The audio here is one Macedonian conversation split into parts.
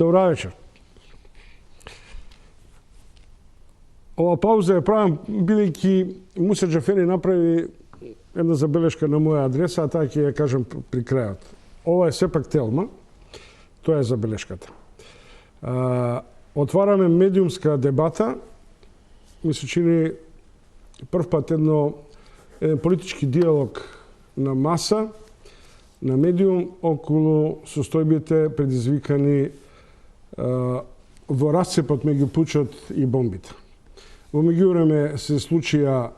Добра вечер. Ова пауза ја правам бидејќи Муса Џафери направи една забелешка на моја адреса, а таа ќе ја кажам при крајот. Ова е сепак Телма, тоа е забелешката. Отвараме медиумска дебата, ми се чини прв пат еден политички диалог на маса, на медиум, околу состојбите предизвикани во расцепот меѓу пучот и бомбите. Во меѓувреме се случија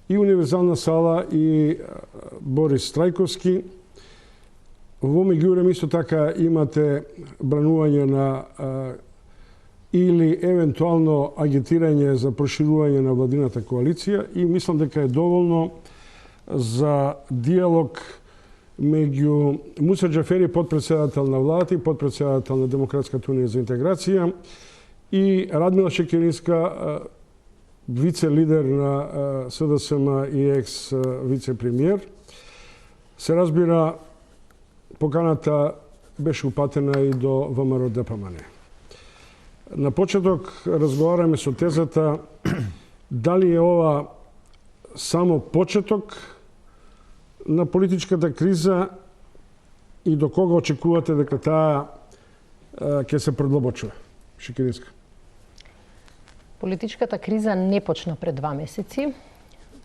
и Универзална сала и Борис Трајковски. Во меѓувреме исто така имате бранување на или евентуално агитирање за проширување на владината коалиција и мислам дека е доволно за диалог меѓу Муса Џафери, подпредседател на владата и подпредседател на Демократската унија за интеграција, и Радмила Шекеринска, вице-лидер на СДСМ и екс-вице-премиер. Се разбира, поканата беше упатена и до ВМРО ДПМН. На почеток разговараме со тезата дали е ова само почеток на политичката криза и до кога очекувате дека таа ќе се продлабочува? Шекеринска. Политичката криза не почна пред 2 месеци.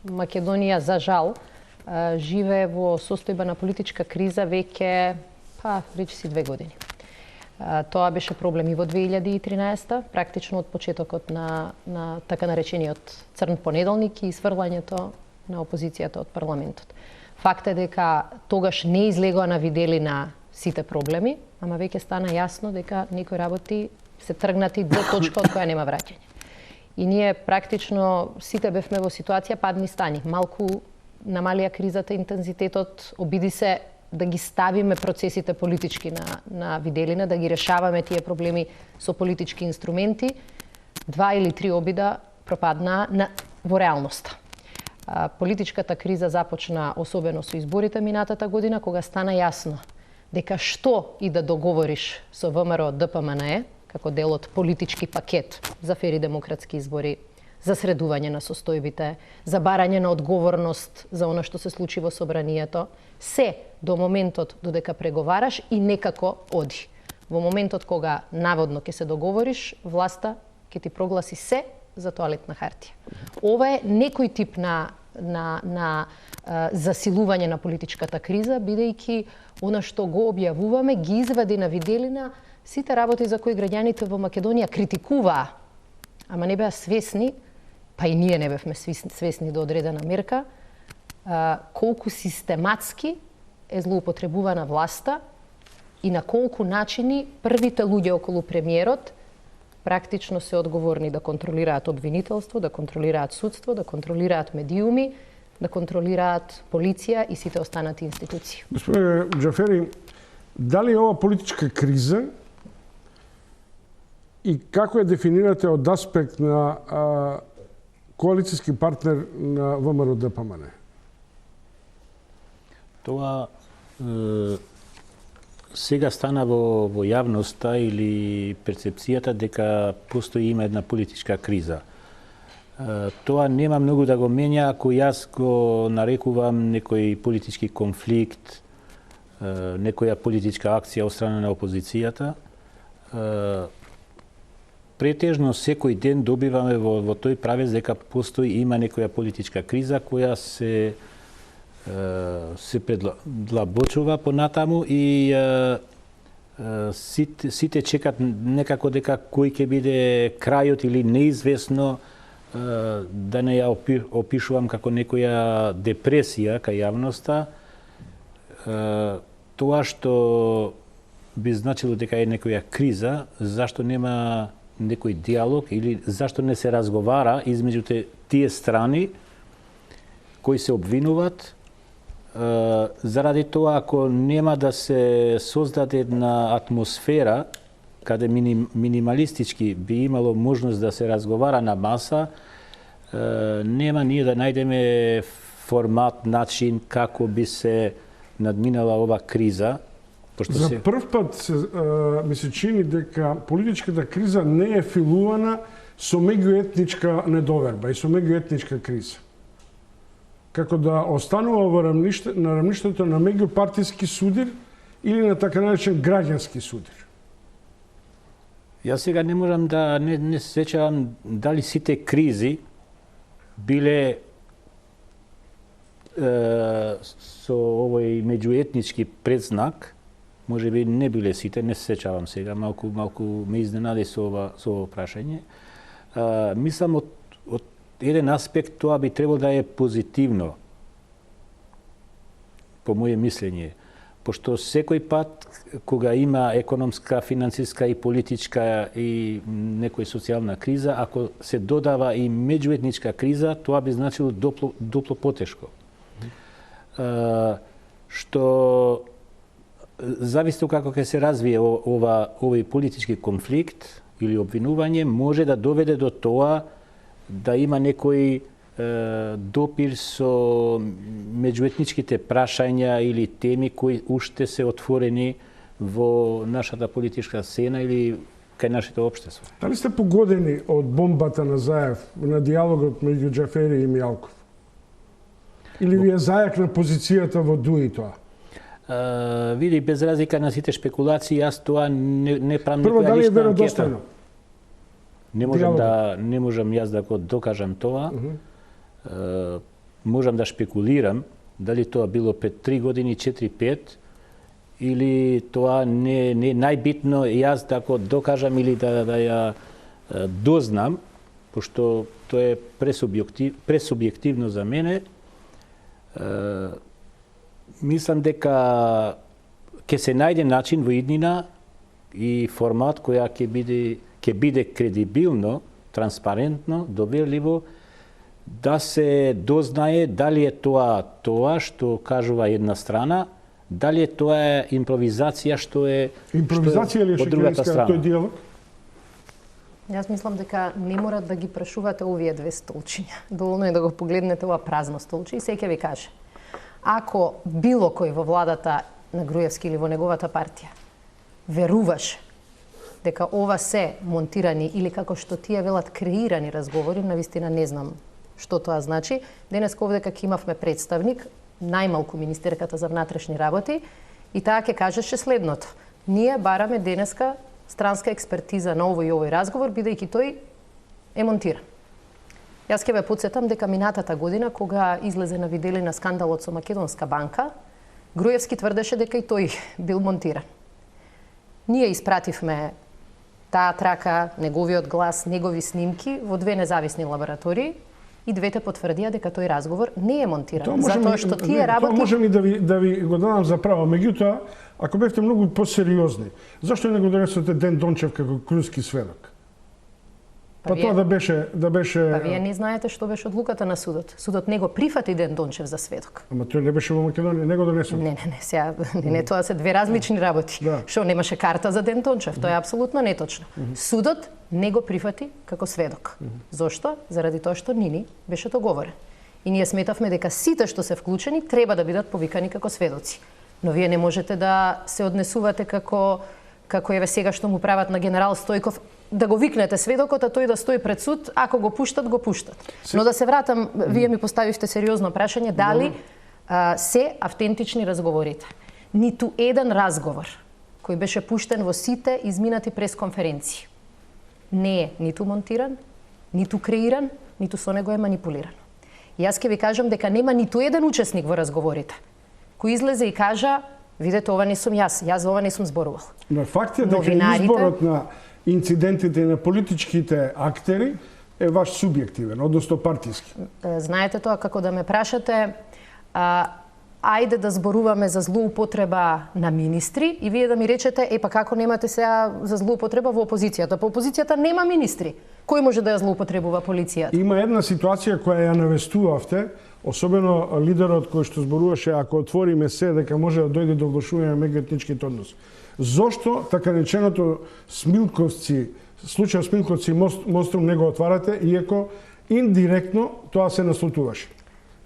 Македонија, за жал, живее во состојба на политичка криза веќе, речиси 2 години. Тоа беше проблем и во 2013, практично од почетокот на така наречениот црн понеделник и сврлањето на опозицијата од парламентот. Факт е дека тогаш не излегоа на виделина сите проблеми, ама веќе стана јасно дека некои работи се тргнати до точка од која нема враќање. И ние практично сите бевме во ситуација падни стани. Малку намалија кризата интензитетот, обиди се да ги ставиме процесите политички на виделина, да ги решаваме тие проблеми со политички инструменти. 2 или 3 обида пропаднаа во реалноста. Политичката криза започна особено со изборите минатата година, кога стана јасно дека што и да договориш со ВМРО ДПМН како дел од политички пакет за фери демократски избори, за средување на состојбите, за барање на одговорност за она што се случи во собранието, се до моментот додека преговараш и некако оди. Во моментот кога наводно ќе се договориш, власта ќе ти прогласи се за тоалетна хартија. Ова е некој тип на засилување на политичката криза, бидејќи она што го објавуваме ги извади на виделина сите работи за кои граѓаните во Македонија критикуваа, ама не беа свесни, па и ние не бевме свесни до одредена мерка, колку систематски е злоупотребувана власта и на колку начини првите луѓе околу премиерот практично се одговорни да контролираат обвинителство, да контролираат судство, да контролираат медиуми, да контролираат полиција и сите останати институции. Господине Џафери, дали е ова политичка криза и како ја дефинирате од аспект на коалицијски партнер на ВМРО ДПМН? Тоа сега стана во јавноста или перцепцијата дека постои има една политичка криза. Тоа нема многу да го менја ако јас го нарекувам некој политички конфликт, некоја политичка акција од страна на опозицијата. Претежно секој ден добиваме во тој правец дека постои има некоја политичка криза која се предлабочува понатаму и сите чекат некако дека кој ќе биде крајот или неизвестно, да не ја опишувам како некоја депресија кај јавноста. Тоа што би значило дека е некоја криза, зашто нема некој диалог или зашто не се разговара измеѓу тие страни кои се обвинуваат. Заради тоа, ако нема да се создаде една атмосфера каде минималистички би имало можност да се разговара на маса, нема ние да најдеме формат, начин како би се надминала ова криза За прв пат ми се чини дека политичката криза не е филувана со меѓуетничка недоверба и со меѓуетничка криза. Како да останува во на рамништето на меѓупартиски судир или на така наречен граѓански судир. Јас сега не можам да не се сеќавам дали сите кризи биле со овој меѓуетнички предзнак, може би не биле сите, не се сеќавам сега, малку ме изненади со ова прашање. Мислам од еден аспект тоа би требало да е позитивно, по моје мислење, пошто секој пат кога има економска, финансиска и политичка и некоја социјална криза, ако се додава и меѓуетничка криза, тоа би значило дупло потешко. Што зависно како ќе се развие овој политички конфликт или обвинување, може да доведе до тоа да има некој допир со меѓуетничките прашања или теми кои уште се отворени во нашата политичка сцена или кај нашето општество. Дали сте погодени од бомбата на Заев на диалогот меѓу Џафери и Мијалков? Или ви е зајак на позицијата во ДУИ тоа? Види, без разлика на сите шпекулации, јас тоа не правам Прво, некоја дали е лична анкета. веродостојно? Не можам јас да го докажам тоа. Можам да шпекулирам дали тоа било пред 3 години, 4-5, или тоа не најбитно јас да го докажам или да ја дознам, пошто тоа е пресубјективно за мене. Мислам дека ќе се најде начин во иднина и формат која ќе биде кредибилно, транспарентно, доверливо, да се дознае дали е тоа што кажува една страна, дали е тоа импровизација што е Импровизација или од другата страна. тој диалог? Јас мислам дека не мора да ги прашувате овие две столчиња. Доволно е да го погледнете ова празно столче и се ќе ви каже. Ако било кој во владата на Груевски или во неговата партија веруваше дека ова се монтирани или како што тие велат креирани разговори, навистина не знам што тоа значи. Денес овде дека имавме представник, најмалку министерката за внатрешни работи, и таа ќе кажеше следното: ние бараме денеска странска експертиза на овој и овој разговор, бидејќи тој е монтиран. Јас ќе ве потсетам дека минатата година, кога излезе на виделина скандалот со Македонска банка, Груевски тврдеше дека и тој бил монтиран. Ние испративме таа трака, неговиот глас, негови снимки во две независни лаборатории и двете потврдија дека тој разговор не е монтиран. Затоа што тие работи... Тоа можем и да ви го дадам за право. Меѓутоа, ако бевте многу посериозни, зашто не го донесете Ден Дончев како крунски сведок? Па тоа да беше... Па вие не знаете што беше одлуката на судот. Судот не го прифати Ден Дончев за сведок. Ама тој не беше во Македонија, не го донесете. Не, сега, тоа се две различни работи. Да. Што немаше карта за Ден Дончев, тоа е апсолутно неточно. Судот не го прифати како сведок. Зошто? Заради тоа што Нини беше договорен. И ние сметавме дека сите што се вклучени треба да бидат повикани како сведоци. Но вие не можете да се однесувате како еве сега што му прават на генерал Стојков, да го викнете сведокот, а тој да стои пред суд, ако го пуштат, го пуштат. Но да се вратам, вие ми поставивте сериозно прашање, дали се автентични разговорите. Ниту еден разговор кој беше пуштен во сите изминати пресконференции не е ниту монтиран, ниту креиран, ниту со него е манипулиран. И јас ќе ви кажам дека нема ниту еден учесник во разговорите кој излезе и кажа: видете, ова не сум јас за ова не сум зборувал. Но факт е дека изборот на инцидентите на политичките актери е ваш субјективен, односно партиски. Знаете тоа, како да ме прашате, ајде да зборуваме за злоупотреба на министри и вие да ми речете, па како немате сега за злоупотреба во опозицијата? По опозицијата нема министри. Кој може да ја злоупотребува полицијата? Има една ситуација која ја навестувавте, особено лидерот кој што зборуваше, ако отвориме се, дека може да дојде до влошување на меѓуетничките односи. Зошто така реченото Смилковци, случај Смилковци Мострум не го отварате, иако индиректно тоа се наслутуваше?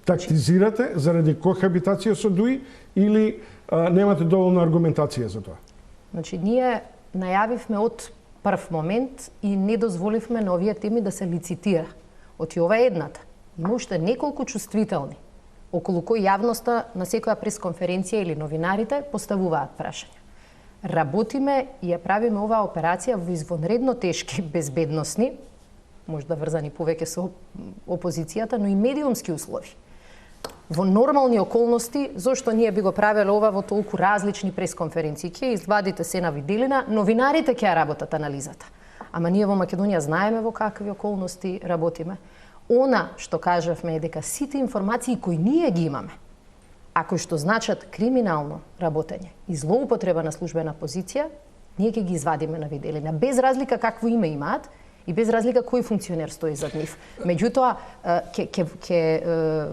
Тактизирате заради кохабитација со ДУИ или немате доволна аргументација за тоа? Значи, ние најавивме од прв момент и не дозволивме на овие теми да се лицитира. Оти ова е едната. Има уште неколку чувствителни, околу кои јавноста на секоја пресконференција или новинарите поставуваат прашања. Работиме и ја правиме оваа операција во извонредно тешки безбедносни, можда врзани повеќе со опозицијата, но и медиумски услови. Во нормални околности, зошто ние би го правеле ова во толку различни пресконференции? Ќе извадите се на виделина, новинарите ќе ја работат анализата. Ама ние во Македонија знаеме во какви околности работиме. Она што кажавме е дека сите информации кои ние ги имаме, а кои што значат криминално работење и злоупотреба на службена позиција, ние ќе ги извадиме на виделина, без разлика какво име имаат и без разлика кој функционер стои зад нив. Меѓутоа, ќе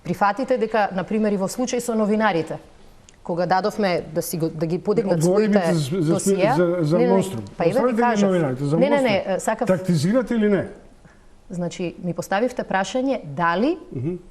прифатите дека, например, и во случај со новинарите, кога дадовме да ги подигнат своите досија... за монструм. Па еве ви кажав. Не, сакав... Тактизирате или не? Значи, ми поставивте прашање дали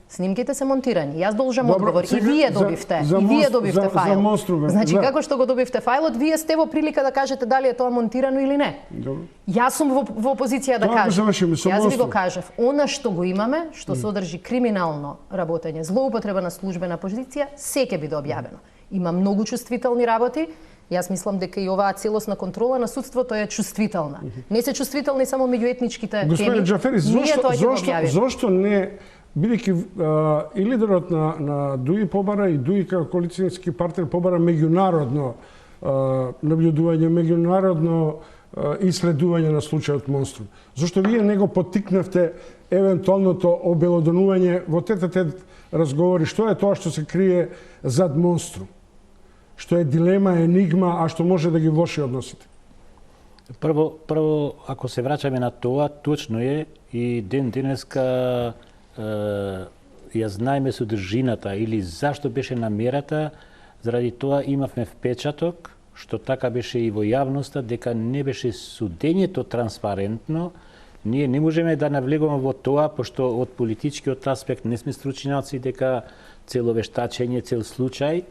снимките се монтирани. Јас должам одговор. И вие добивте. И вие добивте файл. Значи, како што го добивте фајлот, вие сте во прилика да кажете дали е тоа монтирано или не. Добро. Јас сум во позиција да кажам. Јас ви го кажав. Она што го имаме, што содржи криминално работење, злоупотреба на службена позиција, се ќе биде објавено. Има многу чувствителни работи. Јас мислам дека и оваа целосна контрола на судството е чувствителна. Не се чувствителни само меѓуетничките теми. Господине Џафери, зошто не, бидејќи и лидерот на ДУИ побара и ДУИ како коалицијски партнер побара меѓународно наблюдување, меѓународно исследување на случајот Монструм. Зошто вие не го поттикнавте евентуалното обелодонување во тет-а-тет разговори, што е тоа што се крие зад Монструм? Што е дилема, енигма, а што може да ги влоши односите? Прво, ако се враќаме на тоа, точно е и денеска ја знаеме содржината или зашто беше намерата, заради тоа имавме впечаток, што така беше и во јавноста, дека не беше судењето транспарентно. Ние не можеме да навлегуваме во тоа, пошто од политичкиот аспект не сме стручњаци дека цело вештачење, цел случај,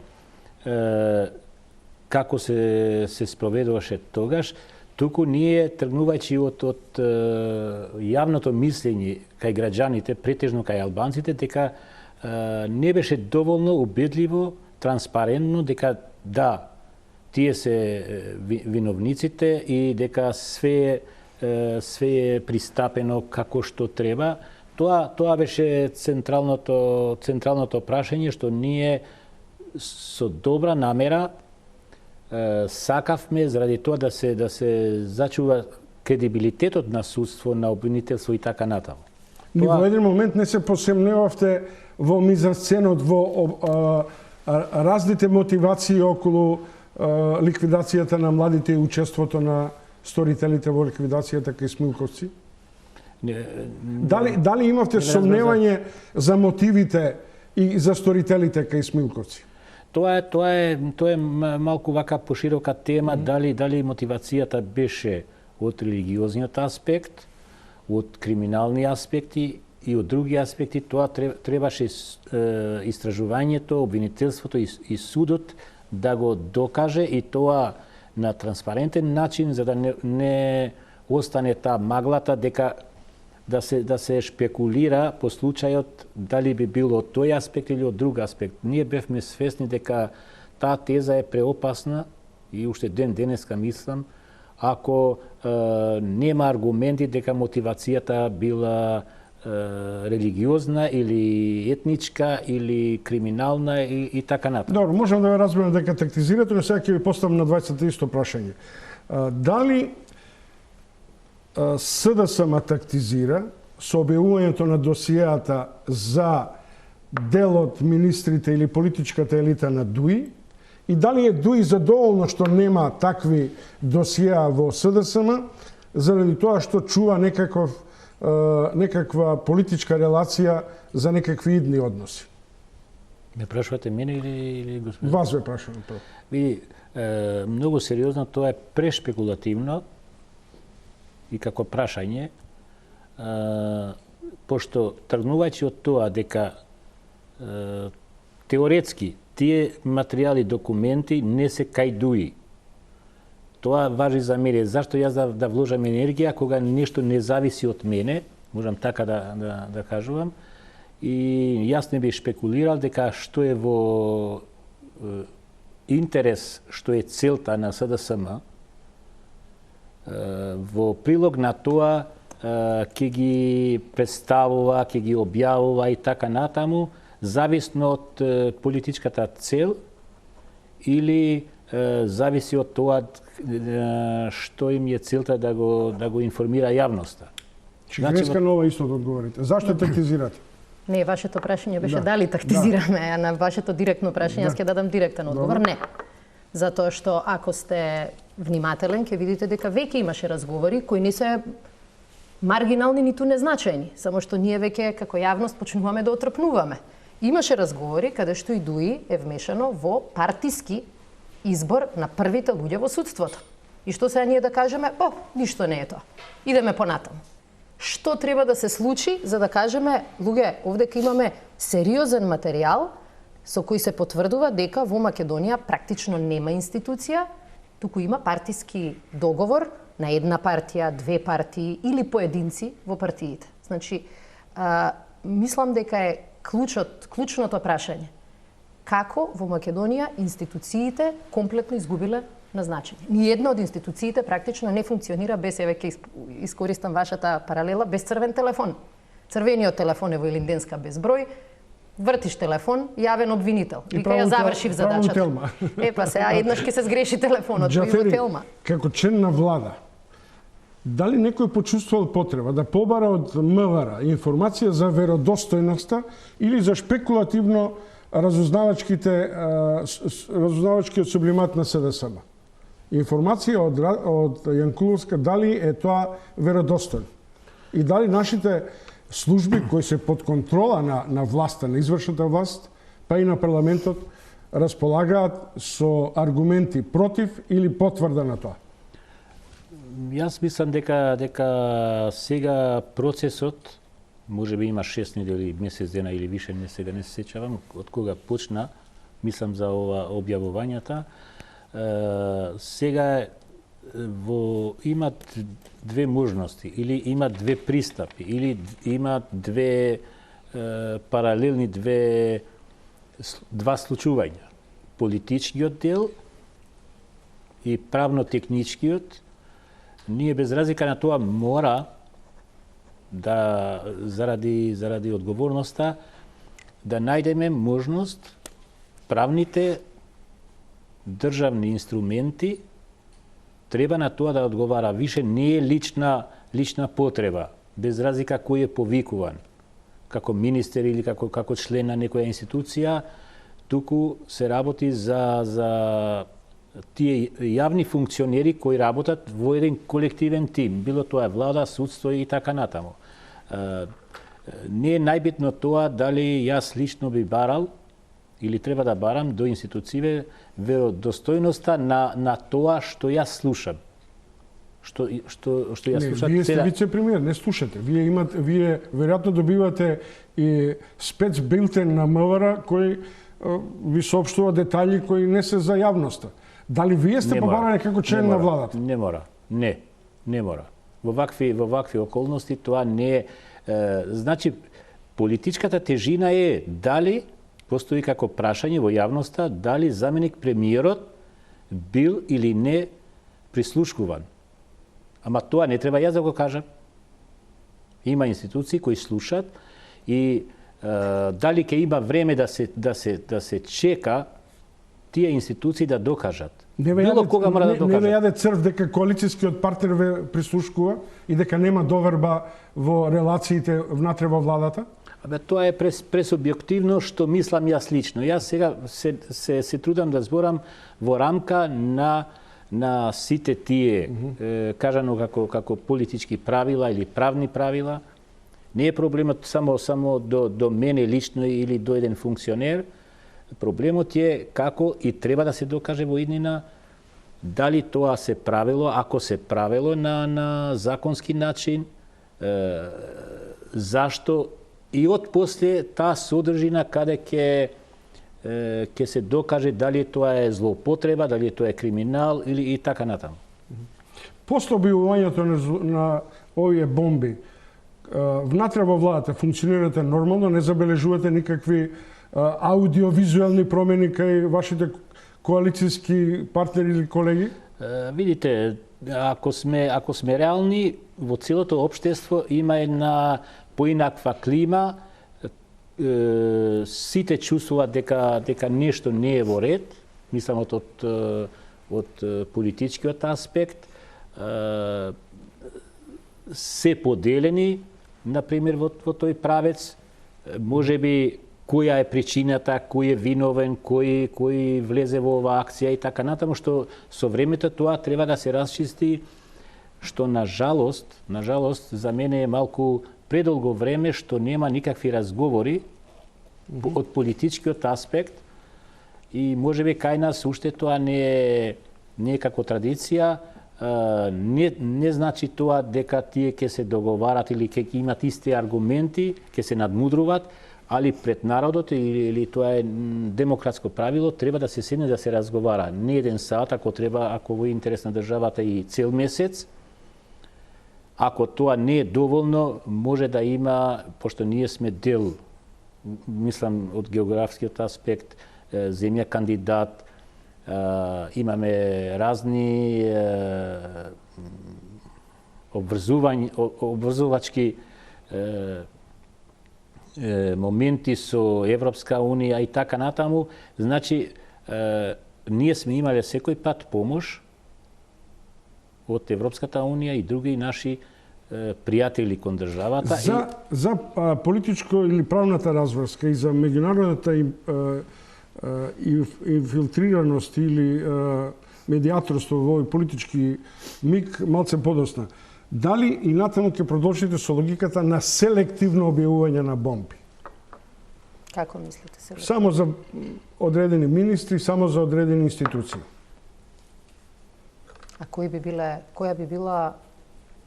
како се спроведуваше тогаш, туку ние тргнувајќи од јавното мислење кај граѓаните, претежно кај албанците, дека не беше доволно убедливо, транспарентно, дека да, тие се виновниците и дека све е пристапено како што треба. Тоа беше централното прашање што ние со добра намера сакавме заради тоа да се зачува кредибилитетот на судство, на обвинителство и така натаму. Ни во еден момент не се посемневавте во мизансценот, во разните мотивации околу ликвидацијата на младите и учеството на сторителите во ликвидацијата кај Смилковци? Дали имавте сомневање за мотивите и за сторителите кај Смилковци? Тоа е малку вака поширока тема, дали мотивацијата беше од религиозниот аспект, од криминални аспекти и од други аспекти. Тоа требаше истражувањето, обвинителството и судот да го докаже, и тоа на транспарентен начин, за да не остане таа маглата дека да се шпекулира по случајот дали би било од тој аспект или од друг аспект. Ние бевме свесни дека таа теза е преопасна и уште денеска мислам, ако нема аргументи дека мотивацијата била религиозна или етничка или криминална и така натаму. Добро, можам да ве разберам дека тактизирате, но сега ќе ви поставам на 20 исто прашање. Дали СДСМ тактизира со објавувањето на досијата за дел од министрите или политичката елита на ДУИ, и дали е ДУИ задоволно што нема такви досија во СДСМ, заради тоа што чува некаква политичка релација за некакви идни односи? Ме прашувате мене или господин? Вас ве прашувам тоа. Види, многу сериозно, тоа е прешпекулативно и како прашање, пошто тргнувајќи од тоа дека теоретски тие материјали, документи не се кајдуи. Тоа важи за мене. Зашто јас да вложам енергија кога нешто не зависи од мене, можам така да кажувам, и јас не би шпекулирал дека што е во интерес, што е целта на СДСМ, во прилог на тоа ќе ги представува, ќе ги објавува и така натаму, зависно од политичката цел или зависи од тоа што им е целта да го информира јавноста. Греска нова исто да одговорите. Зашто тактизирате? Не, вашето прашање беше дали тактизираме, а на вашето директно прашање јас ќе дадам директен одговор. Не. Затоа што ако сте внимателен, ќе видите дека веќе имаше разговори кои не се маргинални ниту незначајни, само што ние веќе како јавност почнуваме да отрпнуваме. Имаше разговори каде што и ДУИ е вмешано во партиски избор на првите луѓе во судството. И што сега ние да кажеме, ништо не е тоа. Идеме понатаму. Што треба да се случи за да кажеме, луѓе, овдека имаме сериозен материјал со кој се потврдува дека во Македонија практично нема институција, туку има партиски договор на една партија, две партии или поединци во партиите. Значи, мислам дека е клучното прашање. Како во Македонија институциите комплетно изгубиле на значење. Ниједна од институциите практично не функционира без, еве ќе искористам вашата паралела, без црвен телефон. Црвениот телефон е во Илинденска без број, вртиш телефон, јавен обвинител. Вика ја завршив задачата. Сега еднаш ќе се сгреши телефонот во Телма. Како член на влада, дали некој почувствувал потреба да побара од МВР информација за веродостојноста или за шпекулативно разузнавачкиот сублимат на СДСМ? Информација од Јанкуловска, дали е тоа веродостојно? И дали нашите служби кои се под контрола на власта, на извршната власт, па и на парламентот, располагаат со аргументи против или потврда на тоа? Јас мислам дека сега процесот, може би има 6 недели, месец дена или више, сега не се сеќавам од кога почна, мислам за ова објавувањата. Сега имат две можности, или имат две пристапи, или имат две паралелни два случувања. Политичкиот дел и правно-техничкиот. Ние без разлика на тоа мора да заради одговорноста да најдеме можност правните државни инструменти треба на тоа да одговара. Више не е лична потреба, без разлика кој е повикуван, како министер или како член на некоја институција, туку се работи за тие јавни функционери кои работат во еден колективен тим, било тоа влада, судство и така натаму. Не е најбитно тоа дали јас лично би барал или треба да барам до институциите веродостојноста на тоа што јас слушам. Што јас слушам. Вие сте вице-премиер, не слушате. Вие веројатно добивате и спецбилтен на МВР кој ви соопштува детали кои не се за јавноста. Дали вие сте побарани како член на владата? Не мора. Не мора. Во вакви околности тоа не е. Значи, политичката тежина е дали постои како прашање во јавноста дали заменик премиерот бил или не прислушкуван. Ама тоа не треба јас да го кажам. Има институции кои слушат и дали ќе има време да се чека тие институции да докажат. Било кога мора да докажат. Не ве јаде црв дека коалицијскиот партнер ве прислушкува и дека нема доверба во релациите внатре во владата? Тоа е пресубјективно што мислам јас лично. Јас сега се трудам да зборам во рамка на сите тие, кажано како политички правила или правни правила. Не е проблемот само до мене лично или до еден функционер. Проблемот е како и треба да се докаже во иднина дали тоа се правило, ако се правило на законски начин, зашто и од после таа содржина каде ќе ќе се докаже дали тоа е злоупотреба, дали тоа е криминал или и така натаму. После објавувањето на овие бомби, внатре во владата функционирате нормално, не забележувате никакви аудиовизуелни промени кај вашите коалицијски партнери или колеги? Видите, ако сме реални, во целото општество има една поинаква клима, сите чувствуваат дека нешто не е во ред, мислам од политичкиот аспект, се поделени, например, во тој правец, можеби која е причината, кој е виновен, кој влезе во оваа акција и така натаму, што со времето тоа треба да се расчисти, што на жалост за мене е малку предолго време што нема никакви разговори од политичкиот аспект и можеби кај нас уште тоа не е како традиција. Не значи тоа дека тие ќе се договарат или ќе имат исти аргументи, ќе се надмудруваат, али пред народот или тоа е демократско правило, треба да се седне да се разговара. Не еден сат, ако треба, ако во интерес на државата и цел месец. Ако тоа не е доволно, може да има, пошто ние сме дел, мислам од географскиот аспект, земја кандидат, имаме разни обврзувачки моменти со Европска Унија и така натаму. Значи, ние сме имале секој пат помош од Европската Унија и други наши пријатели кон државата. За политичко или правната разврска и за меѓународната инфилтрираност или медиаторство во овој политички миг малце подосна. Дали и натаму ќе продолжите со логиката на селективно објавување на бомби? Како мислите селективно? Само за одредени министри, само за одредени институции. А која би била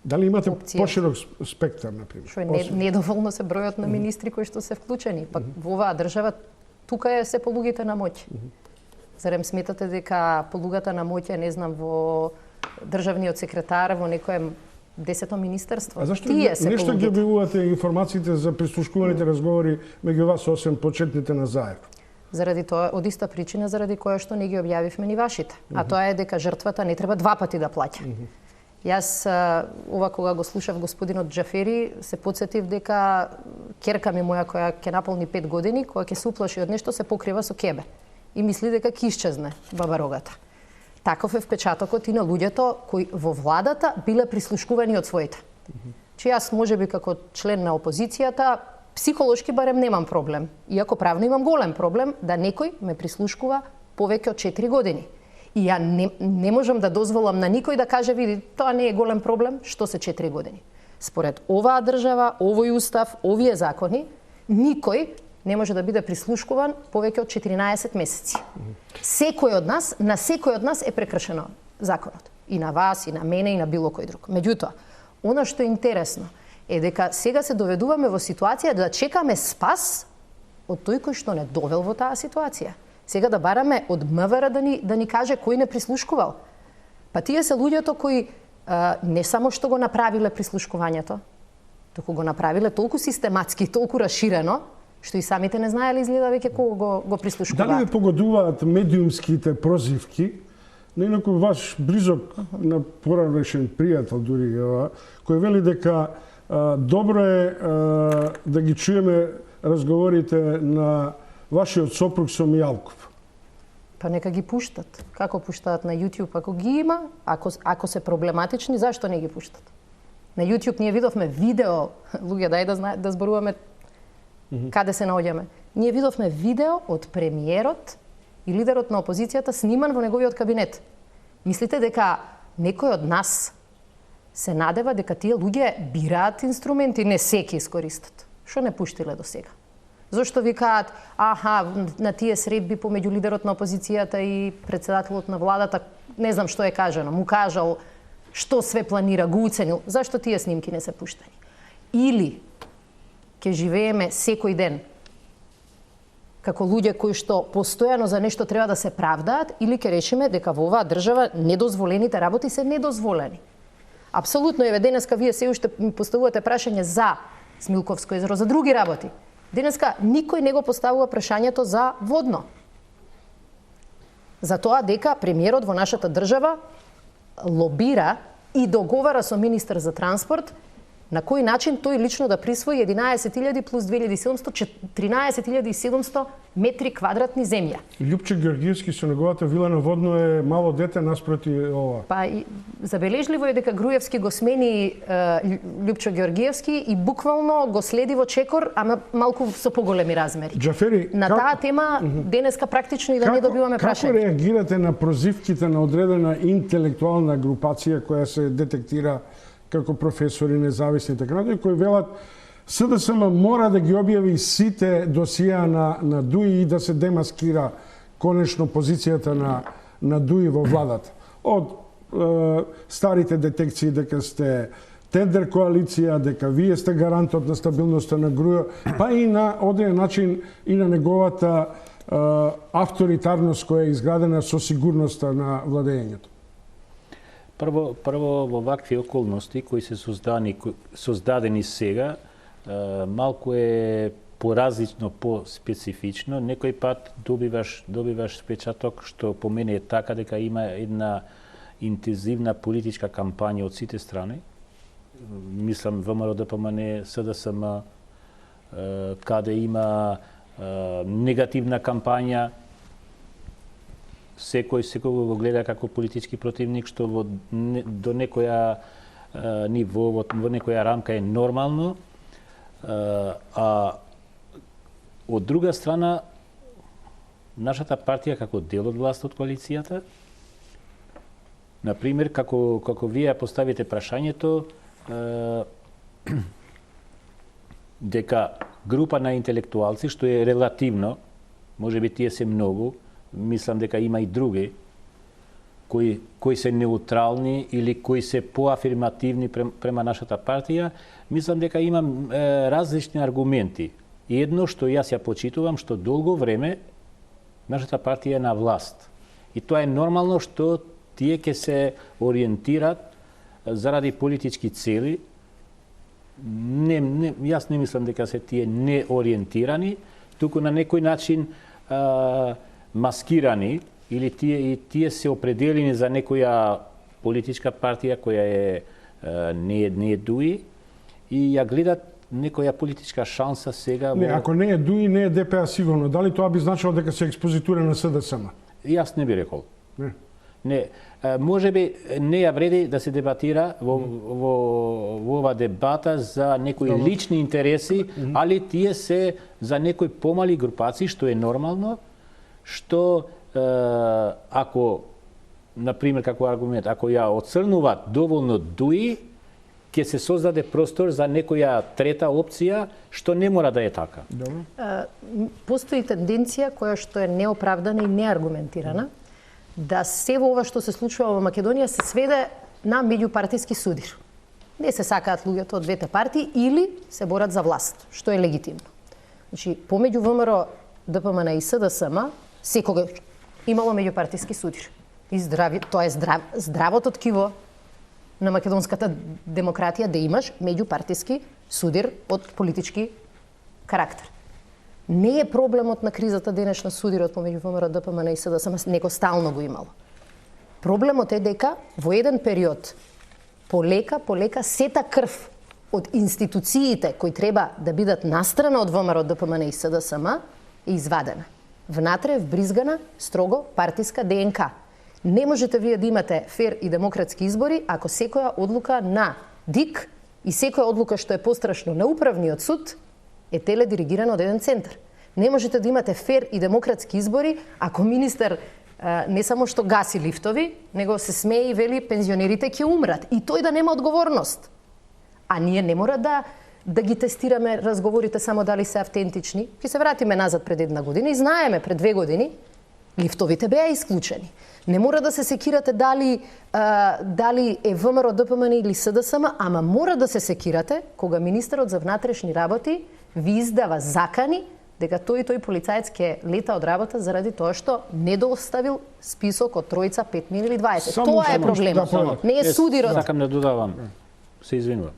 Дали имате опција? поширок спектар, например? Што недоволно се бројот на министри кои што се вклучени. Пак во оваа држава тука е се по луѓето на моќ. Зарем сметате дека полугата на моќ е, не знам, во државниот секретар, во некое 10-то министерство? А зашто нешто ги објавувате информациите за прислушкуваните разговори меѓу вас освен почетните на заедно? Заради тоа, од иста причина заради која што не ги објавивме ни вашите. А тоа е дека жртвата не треба два пати да плаќа. Јас, ова кога го слушав господинот Џафери, се потсетив дека ќерка ми моја која ќе наполни 5 години, која ќе се уплаши од нешто, се покрива со кебе. И мисли дека ќе исчезне баба рогата. Таков е впечатокот и на луѓето кои во владата биле прислушкувани од своите. Че јас можеби како член на опозицијата, психолошки барем немам проблем, иако правно имам голем проблем да некој ме прислушкува повеќе од 4 години. И ја не можам да дозволам на никој да каже, види, тоа не е голем проблем, што се 4 години. Според оваа држава, овој устав, овие закони, никој не може да биде прислушкуван повеќе од 14 месеци. Секој од нас, на секој од нас е прекршено законот. И на вас, и на мене, и на било кој друг. Меѓутоа, она што е интересно е дека сега се доведуваме во ситуација да чекаме спас од тој кој што не довел во таа ситуација. Сега да бараме од МВР да ни каже кој не прислушкувал. Па тие се луѓето кои не само што го направиле прислушкувањето, туку го направиле толку систематски, толку расширено, што и самите не знаеле изгледа веќе кого го прислушкуваат. Дали ви погодуваат медиумските прозивки на некој ваш близок на поранешен пријател дури кој вели дека добро е да ги чуеме разговорите на вашиот сопруг со Мијалков? Па нека ги пуштат. Како пуштаат на YouTube? Ако ги има, ако се проблематични, зашто не ги пуштат? На YouTube ние видовме видео, луѓе дај да зборуваме каде се наоѓаме. Ние видовме видео од премиерот и лидерот на опозицијата сниман во неговиот кабинет. Мислите дека некој од нас се надева дека тие луѓе бираат инструменти, не се ќе искористат? Што не пуштиле до сега? Зошто викаат, на тие средби помеѓу лидерот на опозицијата и претседателот на владата, не знам што е кажано, му кажал што све планира, го уценил, зашто тие снимки не се пуштани? Или ќе живееме секој ден како луѓе кои што постојано за нешто треба да се правдаат, или ќе речеме дека во оваа држава недозволените работи се недозволени. Апсолутно еве денеска вие се уште ми поставувате прашање за Смилковско езеро, за други работи. Денеска никој не го поставува прашањето за водно. За тоа дека премиерот во нашата држава лобира и договара со министар за транспорт на кој начин тој лично да присвои 11.000 плюс 2.700, 13.700 метри квадратни земја. Лјупче Георгиевски со неговата вила на Водно е мало дете наспроти ова. Па и забележливо е дека Груевски го смени Лјупче Георгиевски и буквално го следи во чекор, ама малку со поголеми размери. Джафери, на таа тема денеска практично и да не добиваме прашање. Како реагирате на прозивките на одредена интелектуална групација која се детектира како професори, независни така натаму, кои велат СДСМ мора да ги објави сите досија на ДУИ и да се демаскира конечно позицијата на ДУИ во владата. Од старите детекции дека сте тендер коалиција, дека вие сте гарантот на стабилноста на ГРУ, па и на одреден начин и на неговата авторитарност која е изградена со сигурноста на владењето. Прво во вакви околности кои се создадени сега, малку е поразлично, по-специфично. Некој пат добиваш впечаток што по мене е така дека има една интензивна политичка кампања од сите страни. Мислам ВМРО, ДПМН, СДСМ, каде има негативна кампања. Секој го гледа како политички противник, што до некоја ниво, во некоја рамка е нормално. А од друга страна, нашата партија како дел од власт од коалицијата, например, како вие поставите прашањето, дека група на интелектуалци, што е релативно, можеби тие се многу, мислам дека има и други, кои се неутрални или кои се поафирмативни према нашата партија, мислам дека има различни аргументи. И едно што јас ја почитувам, што долго време нашата партија е на власт. И тоа е нормално што тие ќе се ориентират заради политички цели. Јас не мислам дека се тие неориентирани, туку на некој начин маскирани, или тие се определени за некоја политичка партија која не е ДУИ и ја гледат некоја политичка шанса сега. Не, ако не е ДУИ, не е ДПА сигурно. Дали тоа би значило дека се експозитуира на СДСМ? Јас не би рекол. Не. Можеби не ја вреди да се дебатира во ова дебата за некои лични интереси, али тие се за некои помали групации, што е нормално, што ако, например, како аргумент, ако ја оцрнуваат доволно ДУИ, ќе се создаде простор за некоја трета опција, што не мора да е така. Постои тенденција која што е неоправдана и неаргументирана, да се во ова што се случува во Македонија се сведе на меѓупартиски судир. Не се сакаат луѓето од двете партии или се борат за власт, што е легитимно. Значи, помеѓу ВМРО, ДПМН и СДСМ секогаш имало меѓупартиски судир. И тоа е здравото ткиво на македонската демократија да имаш меѓупартиски судир од политички карактер. Не е проблемот на кризата денешна судирот помеѓу ВМРО, ДПМН и СДСМ, него стално го имало. Проблемот е дека во еден период полека сета крв од институциите кои треба да бидат настрана од ВМРО, ДПМН и СДСМ е извадена. Внатре вбризгана строго партиска ДНК. Не можете вие да имате фер и демократски избори ако секоја одлука на ДИК и секоја одлука што е пострашно на управниот суд е теледиригирана од еден центар. Не можете да имате фер и демократски избори ако министер не само што гаси лифтови, него се смее и вели пензионерите ќе умрат и тој да нема одговорност. А ние не мора да ги тестираме разговорите само дали се автентични. Ќе се вратиме назад пред една година и знаеме пред 2 години лифтовите беа исклучени. Не мора да се секирате дали е ВМРО, ДПМН или СДСМ, ама мора да се секирате кога министерот за внатрешни работи ви издава закани дека тој полицаец ќе лета од работа заради тоа што не доставил список од тројца, 5 или 20. Тоа е проблемот. Не е судирот. Сакам да додавам. Се извинувам.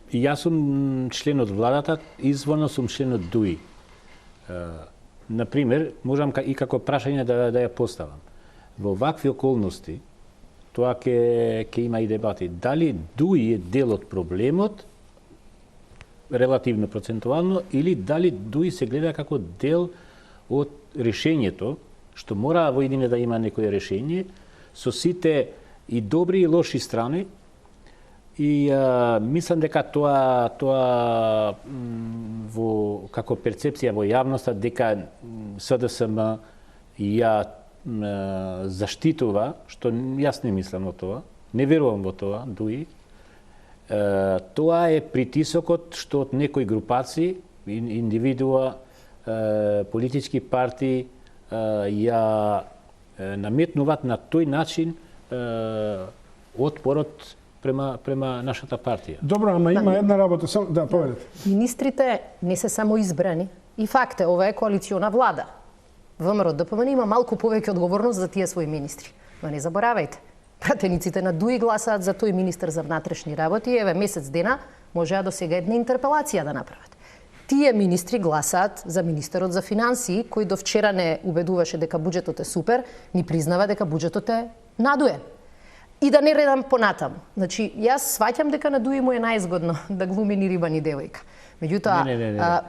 Јас сум член од владата, изворно сум член од ДУИ. Например, можам и како прашање да ја поставам. Во вакви околности, тоа ќе има и дебати. Дали ДУИ е дел од проблемот, релативно процентуално, или дали ДУИ се гледа како дел од решењето, што мора во идење да има некое решење, со сите и добри и лоши страни, и мислам дека тоа како перцепција во јавноста дека СДСМ ја заштитува, што јас не мислам во тоа, не верувам во тоа, ДУИ. Тоа е притисокот што од некои групаци, индивидуа, политички партии ја наметнуваат на тој начин отпорот према нашата партија. Добро, ама има една работа, само да поведете. Министрите не се само избрани и факт е, ова е коалициона влада. ВМРО ДПМН има малку повеќе одговорност за тие своји министри. Но не заборавајте, пратениците на ДУИ гласаат за тој министер за внатрешни работи и еве месец дена можеа до сега една интерпелација да направат. Тие министри гласаат за министерот за финансии, кој до вчера не убедуваше дека буџетот е супер, ни признава дека буџетот е надуен. И да не редам понатаму. Значи, јас сваќам дека на ДУИ му е најзгодно да глуми ни риба ни девојка. Меѓутоа,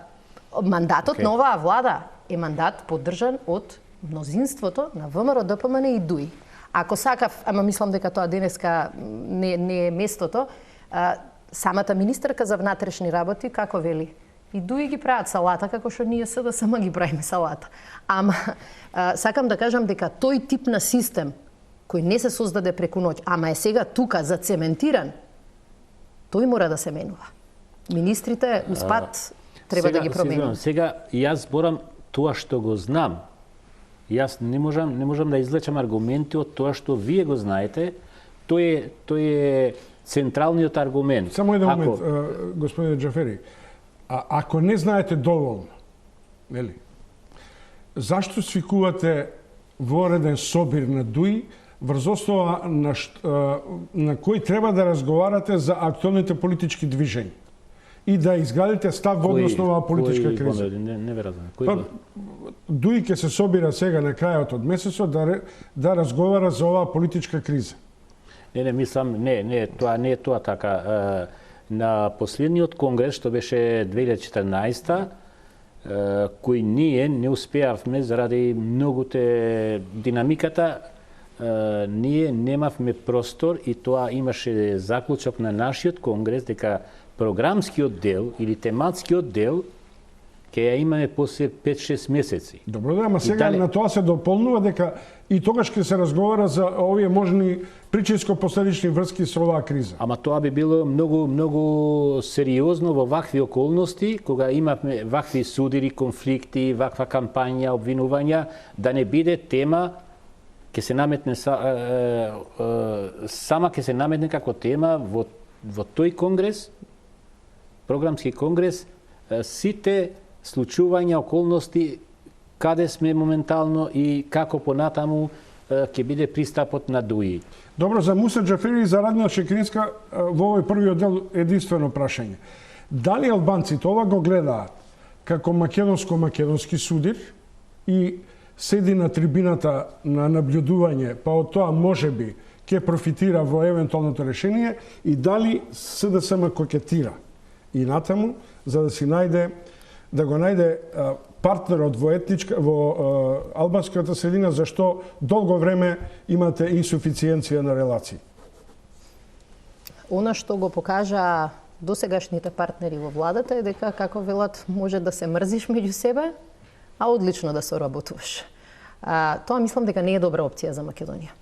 мандатот на оваа влада е мандат поддржан од мнозинството на ВМРО ДПМН и ДУИ. Ако сакав, ама мислам дека тоа денеска не е местото, самата министерка за внатрешни работи како вели? И ДУИ ги прават салата, како што ние СДСМ ги правиме салата. Ама сакам да кажам дека тој тип на систем кој не се создаде преку ноќ, ама е сега тука зацементиран, тој мора да се менува. Министрите успат треба да ги променим. Сега јас зборам тоа што го знам. Јас не можам да извлечам аргументи од тоа што вие го знаете. Тој е централниот аргумент. Само еден момент, господине Џафери. Ако не знаете доволно, нели? Зашто свикувате вореден собир на ДУИ врз основа на кој треба да разговарате за актуелните политички движења и да изградите став во однос на оваа политичка криза? Не ве разбирам. ДУИ ќе се собира сега на крајот од месецот да разговара за оваа политичка криза. Мислам, тоа не е тоа така. На последниот конгрес, што беше 2014, кој ние не успеавме заради многуте динамиката, ние немавме простор и тоа имаше заклучок на нашиот конгрес дека програмскиот дел или тематскиот дел ќе ја имаме после 5-6 месеци. Добро да, ама сега на тоа се дополнува дека и тогаш ќе се разговара за овие можни причинско-последични врски со оваа криза. Ама тоа би било многу сериозно во вакви околности, кога имаме вакви судири, конфликти, ваква кампања, обвинувања, да не биде тема ќе се наметне сама ќе се наметне како тема во тој конгрес, програмски конгрес, сите случувања, околности, каде сме моментално и како понатаму ќе биде пристапот на ДУИ. Добро, за Муса Џафери и за Радмила Шекеринска во овој првиот дел единствено прашање. Дали албанците ова го гледаат како македонски судир и седи на трибината на наблюдување, па од тоа можеби ќе профитира во евентуалното решение, и дали СДСМ кокетира и натаму за да го најде партнерот во албанската средина, зашто долго време имате инсуфициенција на релации? Она што го покажа досегашните партнери во владата е дека, како велат, може да се мрзиш меѓу себе, а одлично да соработуваш. Тоа мислам дека не е добра опција за Македонија.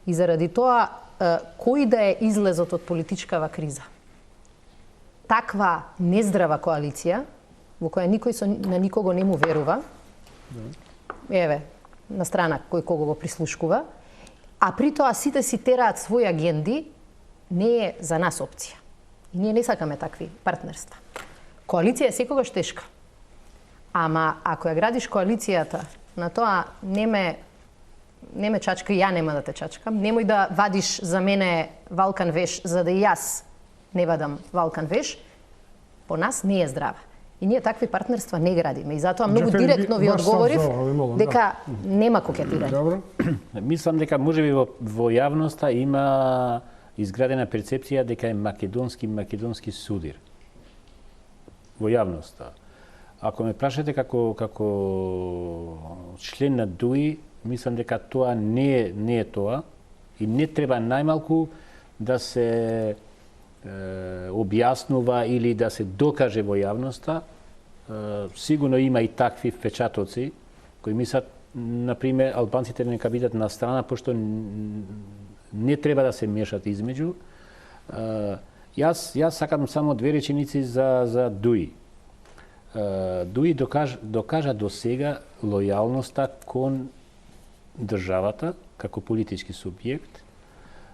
И заради тоа, кој да е излезот од политичкава криза? Таква нездрава коалиција, во која никој на никого не му верува, еве, на страна кој кого го прислушкува, а при тоа сите си тераат своји агенди, не е за нас опција. И ние не сакаме такви партнерства. Коалиција е секогаш тешка. Ама ако ја градиш коалицијата на тоа не ме чачка, ја нема да те чачкам, немој да вадиш за мене Валкан веш за да и јас не вадам Валкан веш, по нас не е здрава. И ние такви партнерства не градиме. И затоа многу директно ви одговорив дека нема кокетирање. Добро. Мислам дека можеби во јавноста има изградена перцепција дека е македонски судир. Во јавноста. Ако ме прашате како член на ДУИ, мислам дека тоа не е тоа и не треба најмалку да се објаснува или да се докаже во јавноста. Сигурно има и такви впечатоци кои мислат, например, албанците нека бидат на страна, пошто не треба да се мешат измеѓу. Јас сакам само две реченици за ДУИ. ДУИ докажа до сега лојалноста кон државата како политички субјект.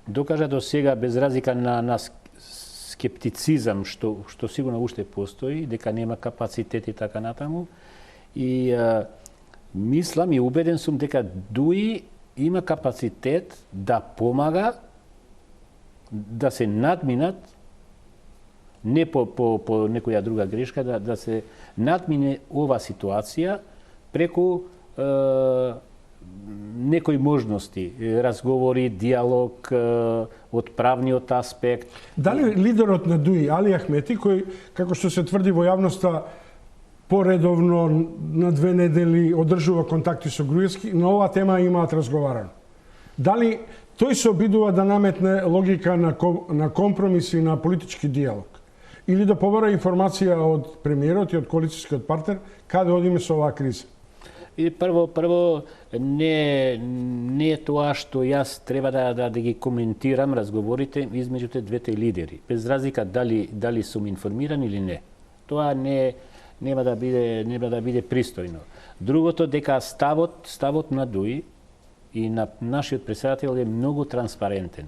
Докажа до сега, без разлика на скептицизам, што сигурно уште постои, дека нема капацитет и така натаму. И мислам и убеден сум дека ДУИ има капацитет да помага да се надминат, не по некоја друга грешка, да се надмине ова ситуација преку некои можности, разговори, диалог од правниот аспект. Дали лидерот на ДУИ, Али Ахмети, кој, како што се тврди во јавноста, поредовно на 2 недели одржува контакти со Груевски, на оваа тема имаат разговарано? Дали тој се обидува да наметне логика на компромис и на политички диалог? Или да побара информација од премиерот и од коалицијскиот партнер каде одиме со оваа криза? И прво не е тоа што јас треба да ги коментирам разговорите измеѓу те двете лидери, без разлика дали сум информиран или не. Тоа нема да биде пристојно. Другото, дека ставот на ДУИ и на нашиот председател е многу транспарентен.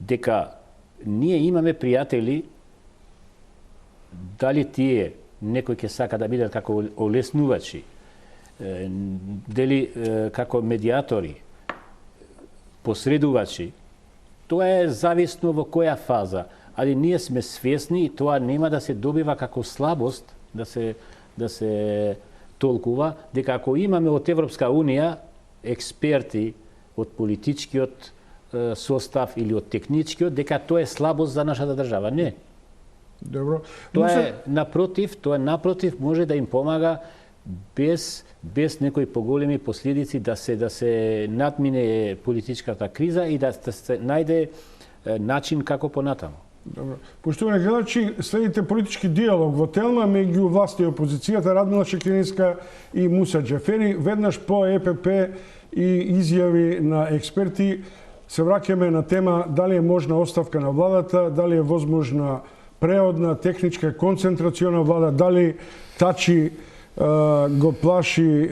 Дека ние имаме пријатели, дали тие некој ќе сака да бидат како олеснувачи, дали како медиатори, посредувачи, тоа е зависно во која фаза. Али ние сме свесни и тоа нема да се добива како слабост да се толкува, дека ако имаме од Европска Унија експерти од политичкиот состав или од техничкиот, дека тоа е слабост за нашата држава. Не. Добро. Тоа е напротив може да им помага без некои поголеми последици да се надмине политичката криза и да се најде начин како понатаму. Добро. Поштовани гледачи, следите политички диалог во Телма меѓу власта и опозицијата Радмила Шекеринска и Муса Џафери, веднаш по ЕПП и изјави на експерти. Се враќаме на тема дали е можна оставка на владата, дали е возможна преодна, техничка, концентрациона влада, дали Тачи го плаши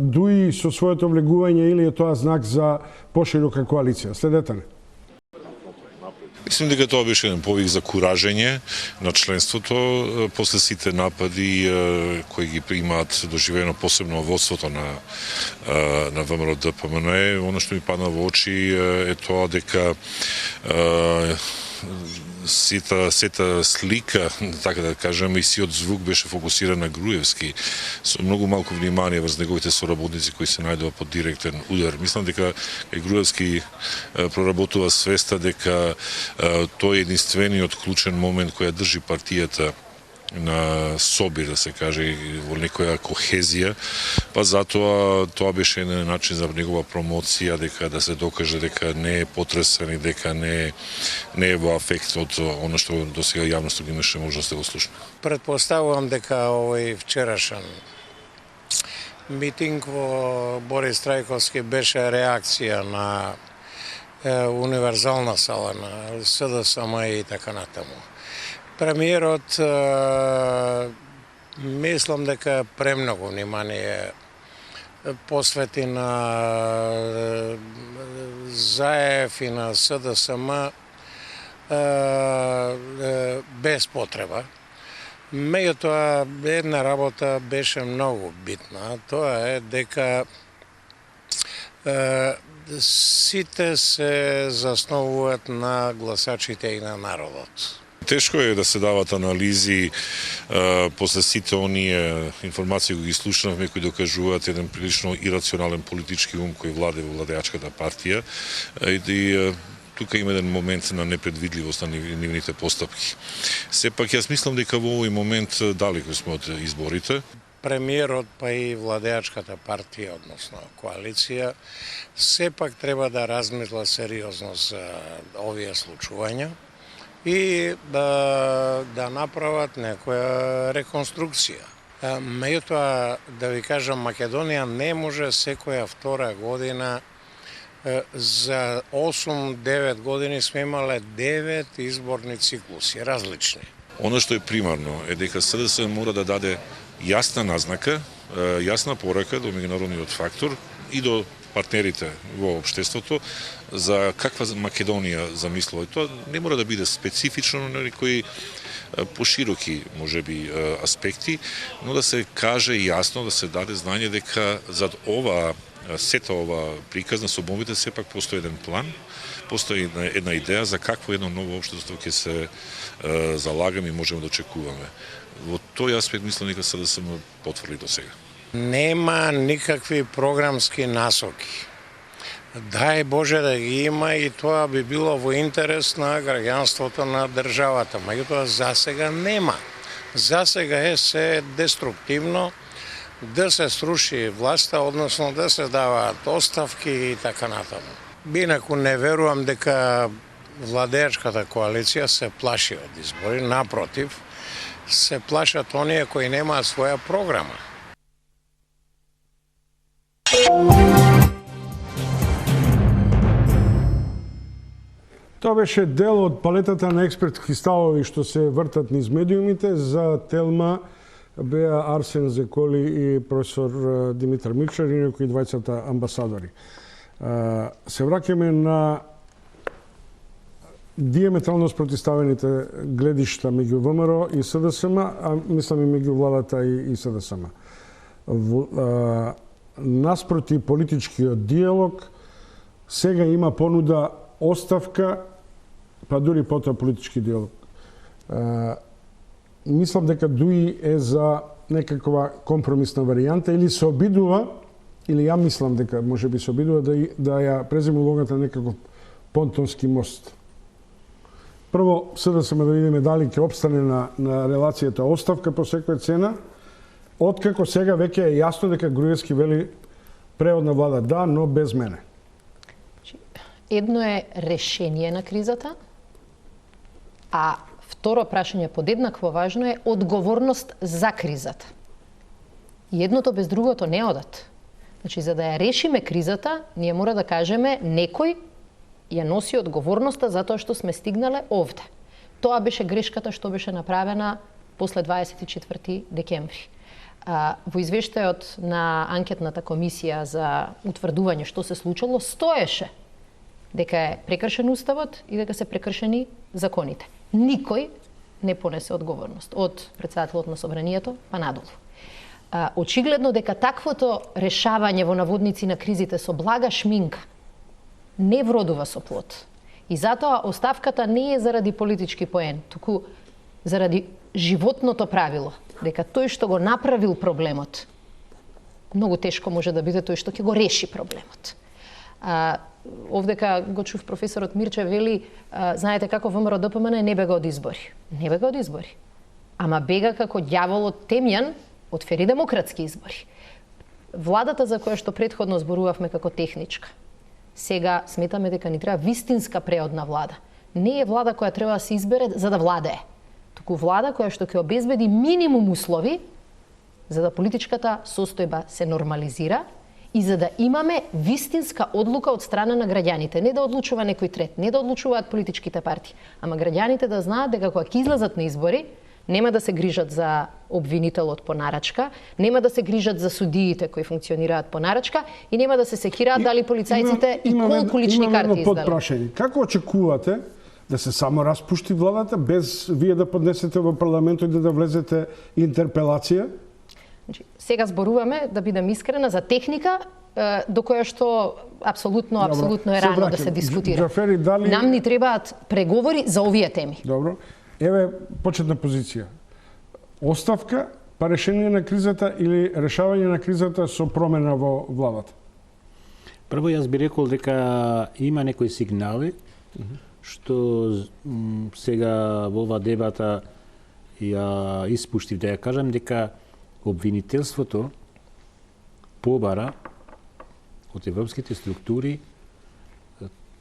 ДУИ со своето влегување или е тоа знак за поширока коалиција. Следете не. Мислим дека тоа беше еден повик за куражење на членството после сите напади кои ги имаат доживено посебно водството на ВМРО ДПМН. Оно што ми падна во очи е тоа дека сета слика, така да кажем, и сиот звук беше фокусиран на Груевски, со многу малку внимание врз неговите соработници кои се најдува под директен удар. Мислам дека Груевски проработува свеста дека тој е единствениот клучен момент која држи партијата на собир, да се каже, во некоја кохезија, па затоа тоа беше еден начин за негова промоција, дека да се докаже дека не е потресен и дека не е во афект од оно што до сега јавноста ги имаше можност да го слуша. Предпоставувам дека овој вчерашен митинг во Борис Трајковски беше реакција на универзална сала на СДСМ и така натаму. Премиерот мислам дека премногу внимание посвети на ЗАЕФ и на СДСМ без потреба. Меѓутоа, една работа беше многу битна. Тоа е дека сите се засновуваат на гласачите и на народот. Тешко е да се дават анализи после сите оние информации кои ги слушнавме, кои докажуваат еден прилично ирационален политички ум кој владе во владеачката партија. И тука има еден момент на непредвидливост на нивните постапки. Сепак јас мислам дека во овој момент далеко сме од изборите. Премиерот па и владеачката партија, односно коалиција, сепак треба да размисла сериозно за овие случувања и да направат некоја реконструкција. Меѓутоа, да ви кажам, Македонија не може секоја втора година, за 8-9 години сме имале 9 изборни циклуси, различни. Оно што е примарно е дека СДСМ мора да даде јасна назнака, јасна порака до меѓународниот фактор и до партнерите во општеството за каква Македонија замислува. И тоа не мора да биде специфично на некои пошироки, можеби, аспекти, но да се каже јасно, да се даде знање дека зад сета ова приказна со бомбите сепак постои еден план, постои една идеја за какво едно ново општество ќе се залагаме и можеме да очекуваме. Во тој аспект мислам дека се да се потврди до сега. Нема никакви програмски насоки. Дај Боже да ги има и тоа би било во интерес на граѓанството на државата. Меѓутоа за сега нема. За сега е се деструктивно, да се сруши власта, односно да се даваат оставки и така натаму. Инаку не верувам дека владеачката коалиција се плаши од избори, напротив, се плашат оние кои немаат своја програма. Тоа беше дел од палетата на експертски ставови што се вртат низ медиумите. За Телма беа Арсен Зеколи и професор Димитар Милчар и некои двајцата амбасадори. Се враќаме на диаметрално спротивставените гледишта меѓу ВМРО и СДСМ, а мислам и меѓу владата и СДСМ. Наспроти политичкиот диалог, сега има понуда оставка, па дури потоа политички диалог. Мислам дека Дуи е за некаква компромисна варијанта или се обидува, или ја мислам дека може би се обидува да ја преземе улогата на некаков понтонски мост. Прво, СДСМ да видиме дали ќе обстане на релацијата оставка по секоја цена, откако сега веќе е јасно дека Груевски вели преодна влада да, но без мене. Едно е решение на кризата, а второ прашање подеднакво важно е одговорност за кризата. И едното без другото не одат. Значи, за да ја решиме кризата, ние мора да кажеме некој ја носи одговорноста за тоа што сме стигнале овде. Тоа беше грешката што беше направена после 24 декември. Во извештајот на анкетната комисија за утврдување што се случило, стоеше дека е прекршен уставот и дека се прекршени законите. Никој не понесе одговорност од претседателот на собранието па надолу. Очигледно дека таквото решавање во наводници на кризите со блага шминка не вродува со плод. И затоа оставката не е заради политички поен, туку заради животното правило, дека тој што го направил проблемот, многу тешко може да биде тој што ќе го реши проблемот. Овдека го чув професорот Мирче вели, знаете како ВМРО ДПМН не бега од избори. Не бега од избори. Ама бега како ѓаволот темјан од фери демократски избори. Владата за која што претходно зборувавме како техничка, сега сметаме дека ни треба вистинска преодна влада. Не е влада која треба да се избере за да владее, туку влада која што ќе обезбеди минимум услови за да политичката состојба се нормализира и за да имаме вистинска одлука од страна на граѓаните. Не да одлучува некој трет, не да одлучуваат политичките партии, ама граѓаните да знаат дека кога ќе излезат на избори, нема да се грижат за обвинителот по нарачка, нема да се грижат за судиите кои функционираат по нарачка и нема да се секираат дали полицајците и колку лични карти издали. Како очекувате да се само распушти владата без вие да поднесете во парламентот и да влезете интерпелација? Значи, сега зборуваме, да бидам искрена, за техника до која што апсолутно е рано да се дискутира. Джафери, дали... Нам ни требаат преговори за овие теми. Добро. Еве почетна позиција. Оставка, па решение на кризата или решавање на кризата со промена во владата? Прво јас би рекол дека има некои сигнали што сега во ова дебата ја испуштив да ја кажам дека обвинителството побара од европските структури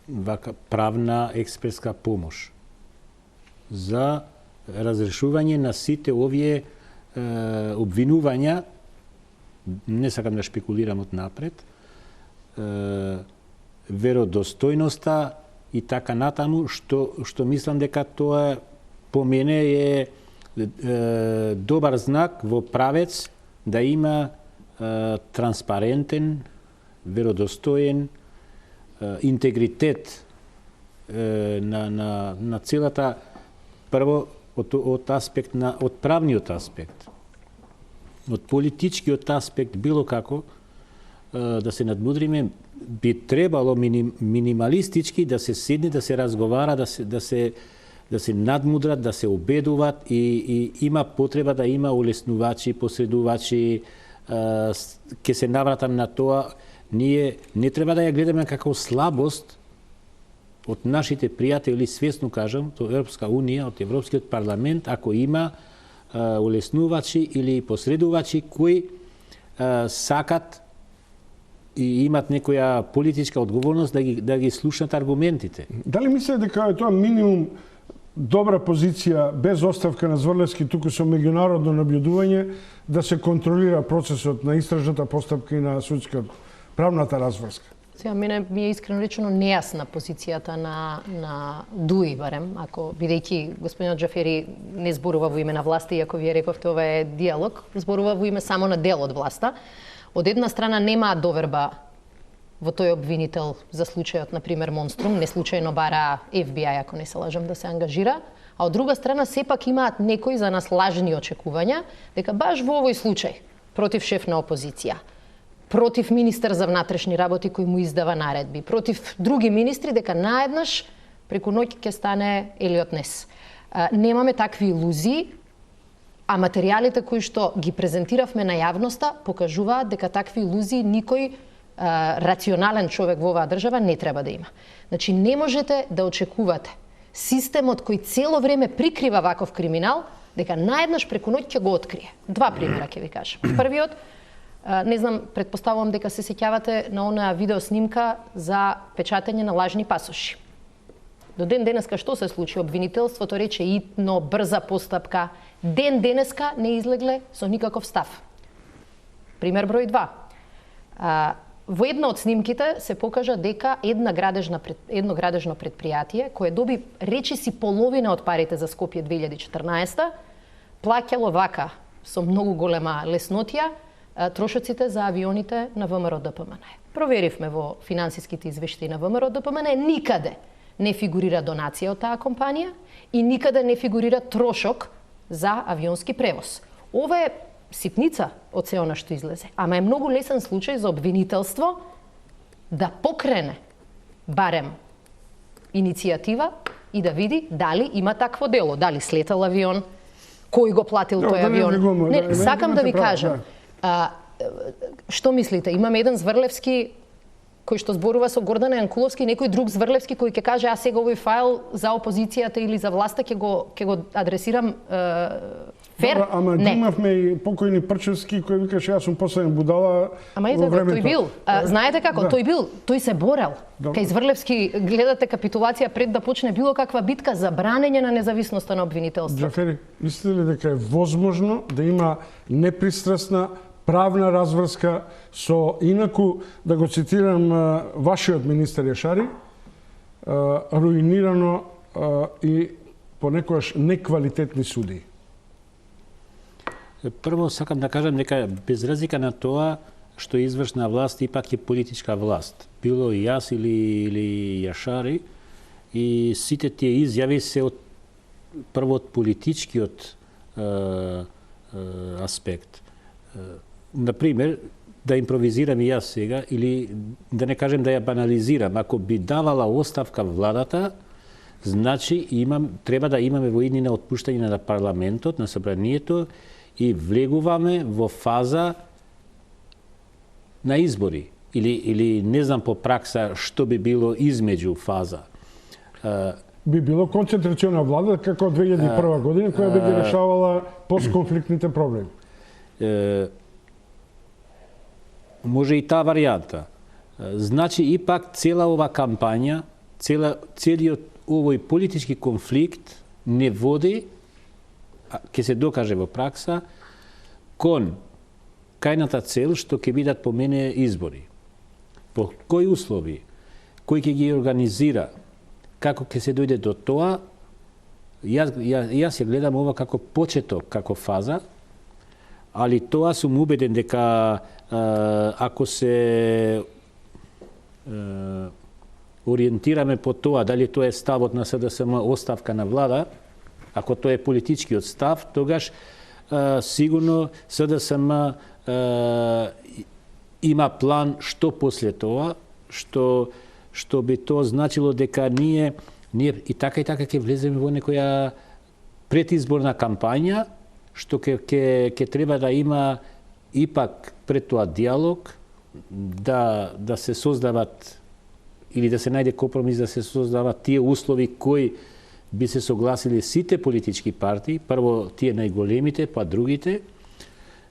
вака правна експертска помош за разрешување на сите овие обвинувања, не сакам да шпекулирам од напред, веродостојноста и така натаму, што мислам дека тоа по мене е добар знак во правец да има транспарентен, веродостоен интегритет на целата, прво од аспект од правниот аспект, од политичкиот аспект, било како да се надмудриме, би требало минималистички да се седне, да се разговара, да се надмудрат, да се убедуваат и има потреба да има улеснувачи, посредувачи. Ке се навратам на тоа, ние не треба да ја гледаме како слабост од нашите пријатели, свесно кажам, од Европска Унија, од Европскиот парламент, ако има улеснувачи или посредувачи кои сакат и имат некоја политичка одговорност да ги слушнат аргументите. Дали мислите дека е тоа минимум добра позиција без оставка на Зврлевски, туку со меѓународно наблюдување, да се контролира процесот на истражната постапка и на судска правната разврска? Сега, мене ми е искрено речено нејасна позицијата на ДУИ, барем, ако бидејќи господинот Джафери не зборува во име на власта, иако вие рековте ова е диалог, зборува во име само на дел од власта. Од една страна нема доверба во тој обвинител за случајот, например, Монструм, не случајно бара FBI, ако не се лажам, да се ангажира, а од друга страна сепак имаат некои за нас лажни очекувања дека баш во овој случај против шеф на опозиција, против министер за внатрешни работи кој му издава наредби, против други министри, дека наеднаш преку ноќ ќе стане Елиот Нес. Немаме такви илузии, а материјалите кои што ги презентиравме на јавноста покажуваат дека такви илузии никој рационален човек во оваа држава не треба да има. Значи, не можете да очекувате системот кој цело време прикрива ваков криминал, дека наеднаш преку ноќ ќе го открие. Два примера ќе ви кажам. Првиот, не знам, претпоставувам дека се сеќавате на онаа видеоснимка за печатење на лажни пасоши. До ден денеска што се случи? Обвинителството рече итно, брза постапка. Ден денеска не излегле со никаков став. Пример број 2. Во една од снимките се покажа дека едно градежно предпријатие кое доби речиси половина од парите за Скопје 2014, плаќало вака со многу голема леснотија трошоците за авионите на ВМРО ДПМН. Проверивме во финансиските извештаи на ВМРО ДПМН, никаде не фигурира донација од таа компанија и никаде не фигурира трошок за авионски превоз. Ова е ситница од се она што излезе, ама е многу лесен случај за обвинителство да покрене барем иницијатива и да види дали има такво дело, дали слетал авион, кој го платил тој авион. Не, сакам да ви кажам, што мислите, имаме еден Зврлевски кој што зборува со Гордана Јанкуловски, некој друг Зврлевски кој ќе каже а сега овој файл за опозицијата или за власта ќе го адресирам фер? Добра, ама не. Имавме и покојни Прчевски кој викаше јас сум последен будала. Ама ете, тој бил. Знаете како? Да. Тој се борел. Кај Зврлевски гледате капитулација пред да почне било каква битка за бранење на независноста на обвинителството. Джафери, мислите ли дека е возможно да има непристрасна правна разврска со, инаку, да го цитирам вашиот министер Јашари, руинирано и понекогаш неквалитетни суди? Прво сакам да кажам дека без разлика на тоа што извршна власт ипак е политичка власт. Било и јас или Јашари, и сите тие изјави се од прво од политичкиот аспект. Например, да импровизирам и јас сега, или да не кажем да ја банализирам, ако би давала оставка владата, значи треба да имаме во иднина отпуштање на парламентот, на собранието и влегуваме во фаза на избори. Или не знам по пракса што би било измеѓу фаза. Би било концентрациона влада како 2001 година која би ги решавала постконфликтните проблеми. Може и таа варијанта. Значи, ипак цела ова кампања, целиот овој политички конфликт не води, ќе се докаже во пракса, кон кајната цел што ќе бидат по мене избори. По кои услови, кој ќе ги организира, како ќе се дојде до тоа, јас ја гледам ова како почеток, како фаза, али тоа сум убеден дека ако се ориентираме по тоа, дали тоа е ставот на СДСМ, оставка на влада, ако тоа е политичкиот став, тогаш сигурно СДСМ има план што после тоа, што би тоа значило дека ние и така ќе влеземе во некоја предизборна кампања, што ќе треба да има ипак пред тоа диалог, да се создават или да се најде компромис, да се создават тие услови кои би се согласили сите политички партии, прво тие најголемите, па другите,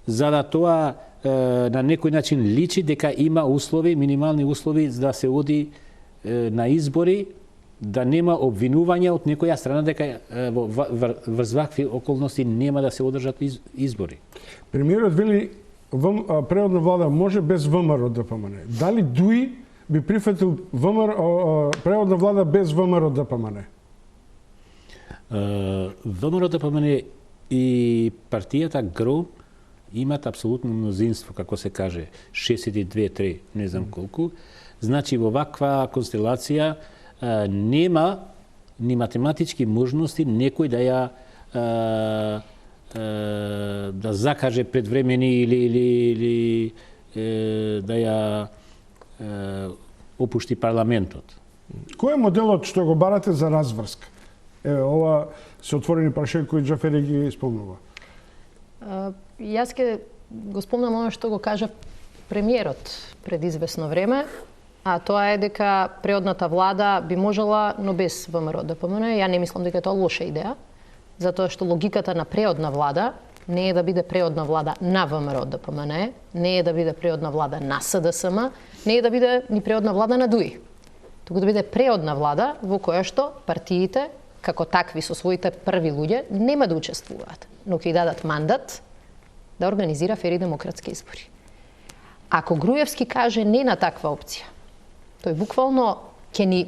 за да тоа на некој начин личи дека има услови, минимални услови за да се оди на избори, да нема обвинување од некоја страна дека врз вакви околности нема да се одржат избори. Премиерот вели преодна влада може без ВМРО ДПМН. Дали Дуи би прифатил преодна влада без ВМРО ДПМН? ВМРО ДПМН и партијата ГРО имат апсолутно мнозинство, како се каже, 62-3, не знам колку. Значи, во ваква констелација нема ни математички можности некој да закаже предвремени или да ја опушти парламентот. Кој е моделот што го барате за разврска? Ова се отворени прашања кои Џафери ги спомнува. Јас ќе го спомнам оно што го кажа премиерот пред известно време, а тоа е дека преодната влада би можела, но без ВМРО ДПМН. Ја не мислам дека е тоа лоша идеја, затоа што логиката на преодна влада не е да биде преодна влада на ВМРО ДПМН, не е да биде преодна влада на СДСМ, не е да биде ни преодна влада на ДУИ. Туку да биде преодна влада во која што партиите, како такви со своите први луѓе, нема да учествуваат, но ќе дадат мандат да организира фери демократски избори. Ако Груевски каже не на таква опција, тој буквално ќе ни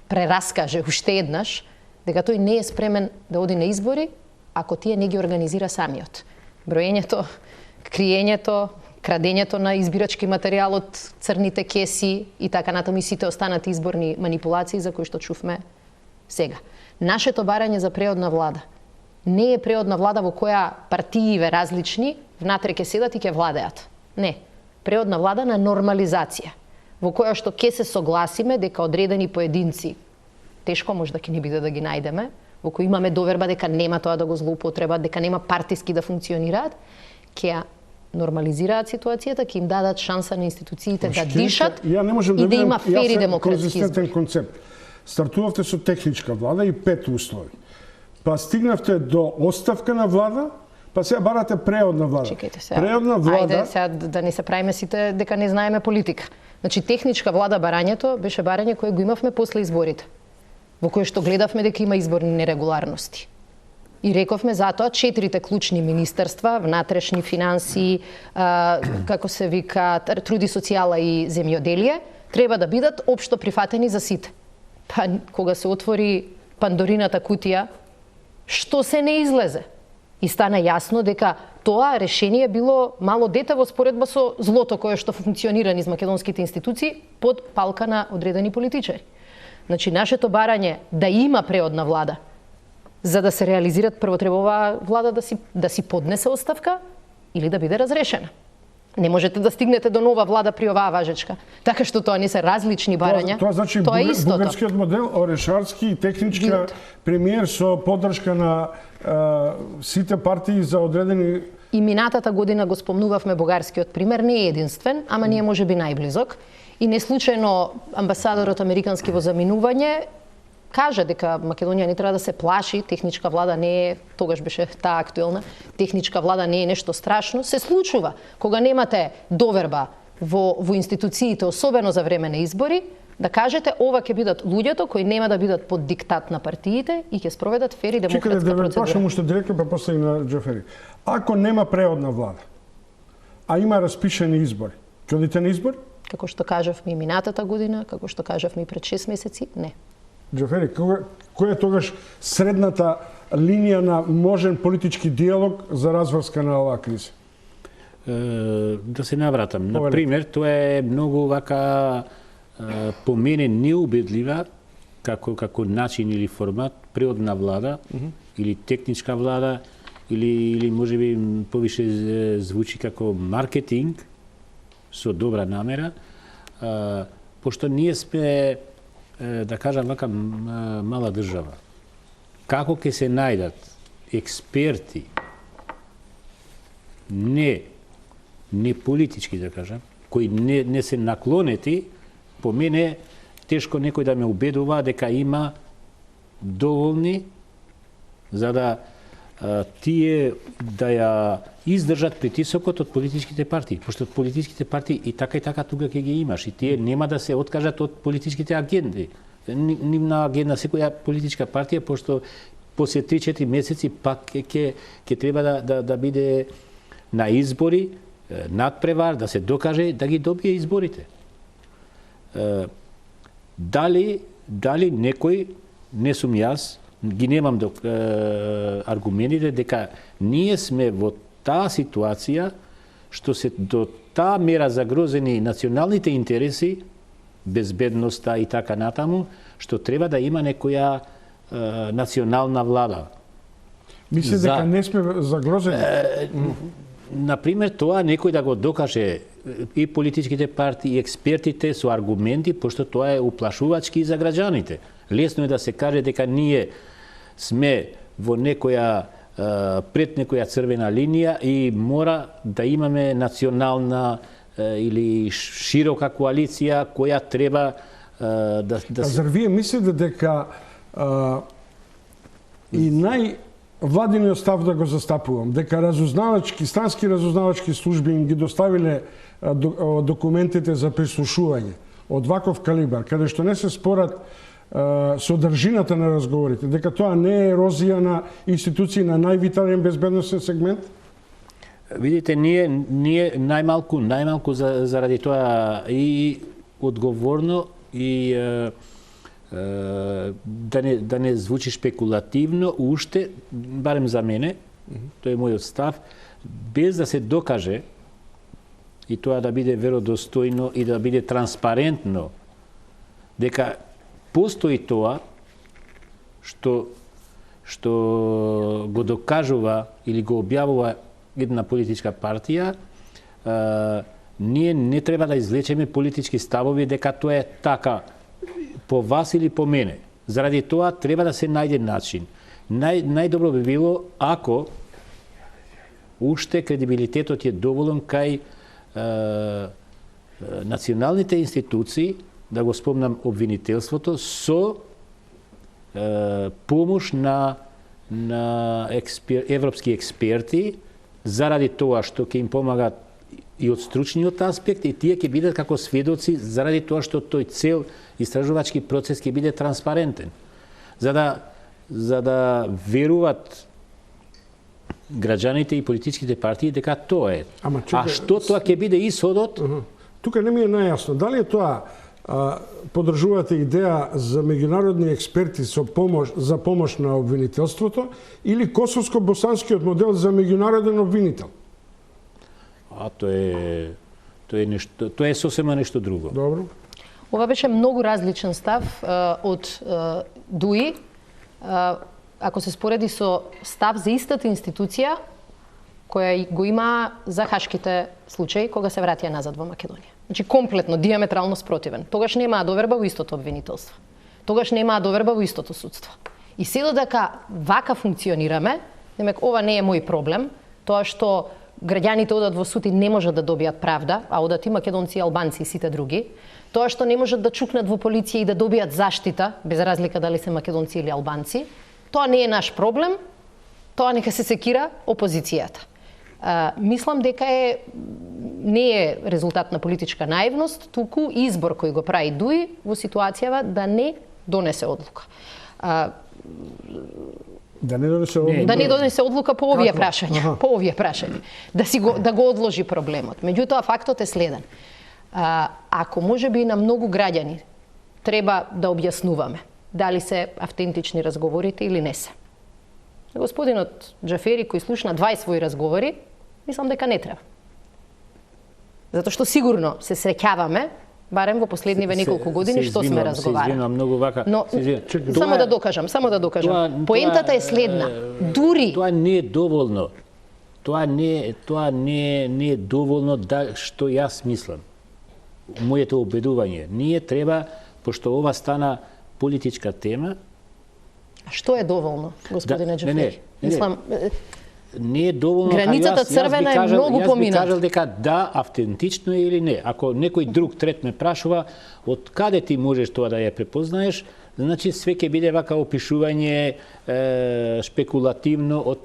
прераскаже уште еднаш дека тој не е спремен да оди на избори ако тие не ги организира самиот. Броењето, криењето, крадењето на избирачки материјал од црните кеси и така натаму и сите останати изборни манипулации за кои што чувме сега. Нашето барање за преодна влада не е преодна влада во која партииве различни внатре ќе седат и ќе владеат. Не. Преодна влада на нормализација, во која што ќе се согласиме дека одредени поединци, тешко може да ќе ни биде да ги најдеме, во кој имаме доверба дека нема тоа да го злоупотребат, дека нема партиски да функционираат, ќе ја нормализираат ситуацијата, ќе им дадат шанса на институциите да дишат и да има фери демократски избори. Концепт. Стартувавте со техничка влада и 5 услови. Па стигнавте до оставка на влада, па сега барате преодна влада. Чекайте сега. Преодна влада... Ајде сега да не се правиме сите дека не знаеме политика. Значи техничка влада барањето беше барање кое го имавме после изборите, во кое што гледавме дека има изборни нерегуларности. И рековме затоа 4 клучни министерства, внатрешни финансии, како се вика, труди, социјала и земјоделие, треба да бидат општо прифатени за сите. Па кога се отвори Пандорината кутија, што се не излезе? И стана јасно дека тоа решение било мало дете во споредба со злото кое што функционира низ македонските институции под палка на одредени политичари. Значи, нашето барање да има преодна влада, за да се реализират, прво треба оваа влада да си поднесе оставка или да биде разрешена. Не можете да стигнете до нова влада при оваа важечка. Така што тоа не се различни барања. Тоа значи бугарскиот модел, Орешарски и техничка премиер со поддршка на сите партии за одредени. И минатата година го спомнувавме бугарскиот пример, не е единствен, ама ние можеби најблизок. И не случајно амбасадорот американски во заминување кажа дека Македонија не треба да се плаши, техничка влада не е, тогаш беше таа актуелна, техничка влада не е нешто страшно, се случува. Кога немате доверба во институциите, особено за време на избори, да кажете ова ќе бидат луѓето кои нема да бидат под диктат на партиите и ќе спроведат фер и демократска процедура. Чекайте да ве прашам уште директно, па после на Џафери. Ако нема преодна влада, а има распишани избори, ќе одите на избори? Како што кажавме и минатата година, како што кажавме и пред 6 месеци, не. Џафери, која е тогаш средната линија на можен политички диалог за разврска на оваа криза? Да се навратам. Например, тоа е многу вака по мене неубедлива како начин или формат преодна влада или техничка влада или можеби повише звучи како маркетинг со добра намера, пошто ние сме, да кажам вака, мала држава. Како ќе се најдат експерти, не политички, да кажам, кои не се наклонети, по мене тешко некој да ме убедува дека има доволни за да тие да ја издржат притисокот од политичките партии, пошто политичките партии и така тука ќе ги имаш и тие нема да се откажат од политичките агенди. Нивна агенда секоја политичка партија, пошто после 3-4 месеци пак ќе треба да биде на избори, надпревар, да се докаже да ги добие изборите. Дали некој, не сум јас, ги немам аргументите дека ние сме во таа ситуација што се до таа мера загрозени националните интереси, безбедноста и така натаму, што треба да има некоја национална влада. Мисли дека не сме загрозени? Например, тоа некој да го докаже и политичките партии, и експертите со аргументи, пошто тоа е уплашувачки за граѓаните. Лесно е да се каже дека ние сме во пред некоја црвена линија и мора да имаме национална или широка коалиција која треба да се... Зар вие мислите дека и владиниот став да го застапувам, дека странски разузнавачки служби им ги доставиле документите за прислушување од ваков калибар, каде што не се спорат содржината на разговорите, дека тоа не е ерозија на институции на највитален безбедносен сегмент? Видите, ние најмалку заради тоа и одговорно и да не звучи шпекулативно, уште, барем за мене, тој е мојот став, без да се докаже и тоа да биде веродостојно и да биде транспарентно, дека постои тоа што го докажува или го објавува една политичка партија, ние не треба да извлечеме политички ставови дека тоа е така по вас или по мене. Заради тоа треба да се најде начин. Најдобро би било ако уште кредибилитетот е доволен кај националните институции, да го спомнам обвинителството, со помош на европски експерти, заради тоа што ќе им помагат и од стручниот аспект, и тие ќе бидат како сведоци заради тоа што тој цел истражувачки процес ќе биде транспарентен. За да веруваат граѓаните и политичките партии дека тоа е. А што тоа ќе биде исходот? Тука не ми е најасно. Дали е тоа поддржувате идеја за меѓународни експерти за помош на обвинителството или косовско-босанскиот модел за меѓународен обвинител? Тоа е сосема нешто друго. Добро. Ова беше многу различен став од ДУИ, ако се спореди со став за истата институција која го има за хашките случаи кога се вратија назад во Македонија. Значи комплетно, диаметрално спротивен. Тогаш немаа доверба во истото обвинителство. Тогаш немаа доверба во истото судство. И се додека вака функционираме, демек ова не е мој проблем, тоа што граѓаните одат во суд и не можат да добијат правда, а одат и македонци, и албанци и сите други, тоа што не можат да чукнат во полиција и да добијат заштита, без разлика дали се македонци или албанци, тоа не е наш проблем, тоа нека се секира опозицијата. Мислам дека не е резултат на политичка наивност, туку избор кој го прави ДУИ во ситуацијава да не донесе одлука. Да не донесе одлука. Да не донесе одлука по овие прашања, по овие прашања. Да го одложи проблемот. Меѓутоа фактот е следен. Ако можеби на многу граѓани треба да објаснуваме дали се автентични разговорите или не се. Господинот Џафери кој слушна 20 своји разговори, мислам дека не треба. Затоа што сигурно се среќаваме, барем во последниве неколку години што сме разговарали. Многу вака. Но само да докажам. Поентата е следна. Дури тоа не е доволно. Тоа не е доволно да што јас мислам. Моето убедување. Ние треба, пошто ова стана политичка тема. Што е доволно, господине Џафери? Мислам, не е доволно. Границата црвена е многу помината. Јас би кажал дека да, автентично е или не. Ако некој друг трет ме прашува од каде ти можеш тоа да ја препознаеш, значи све ќе биде вака опишување шпекулативно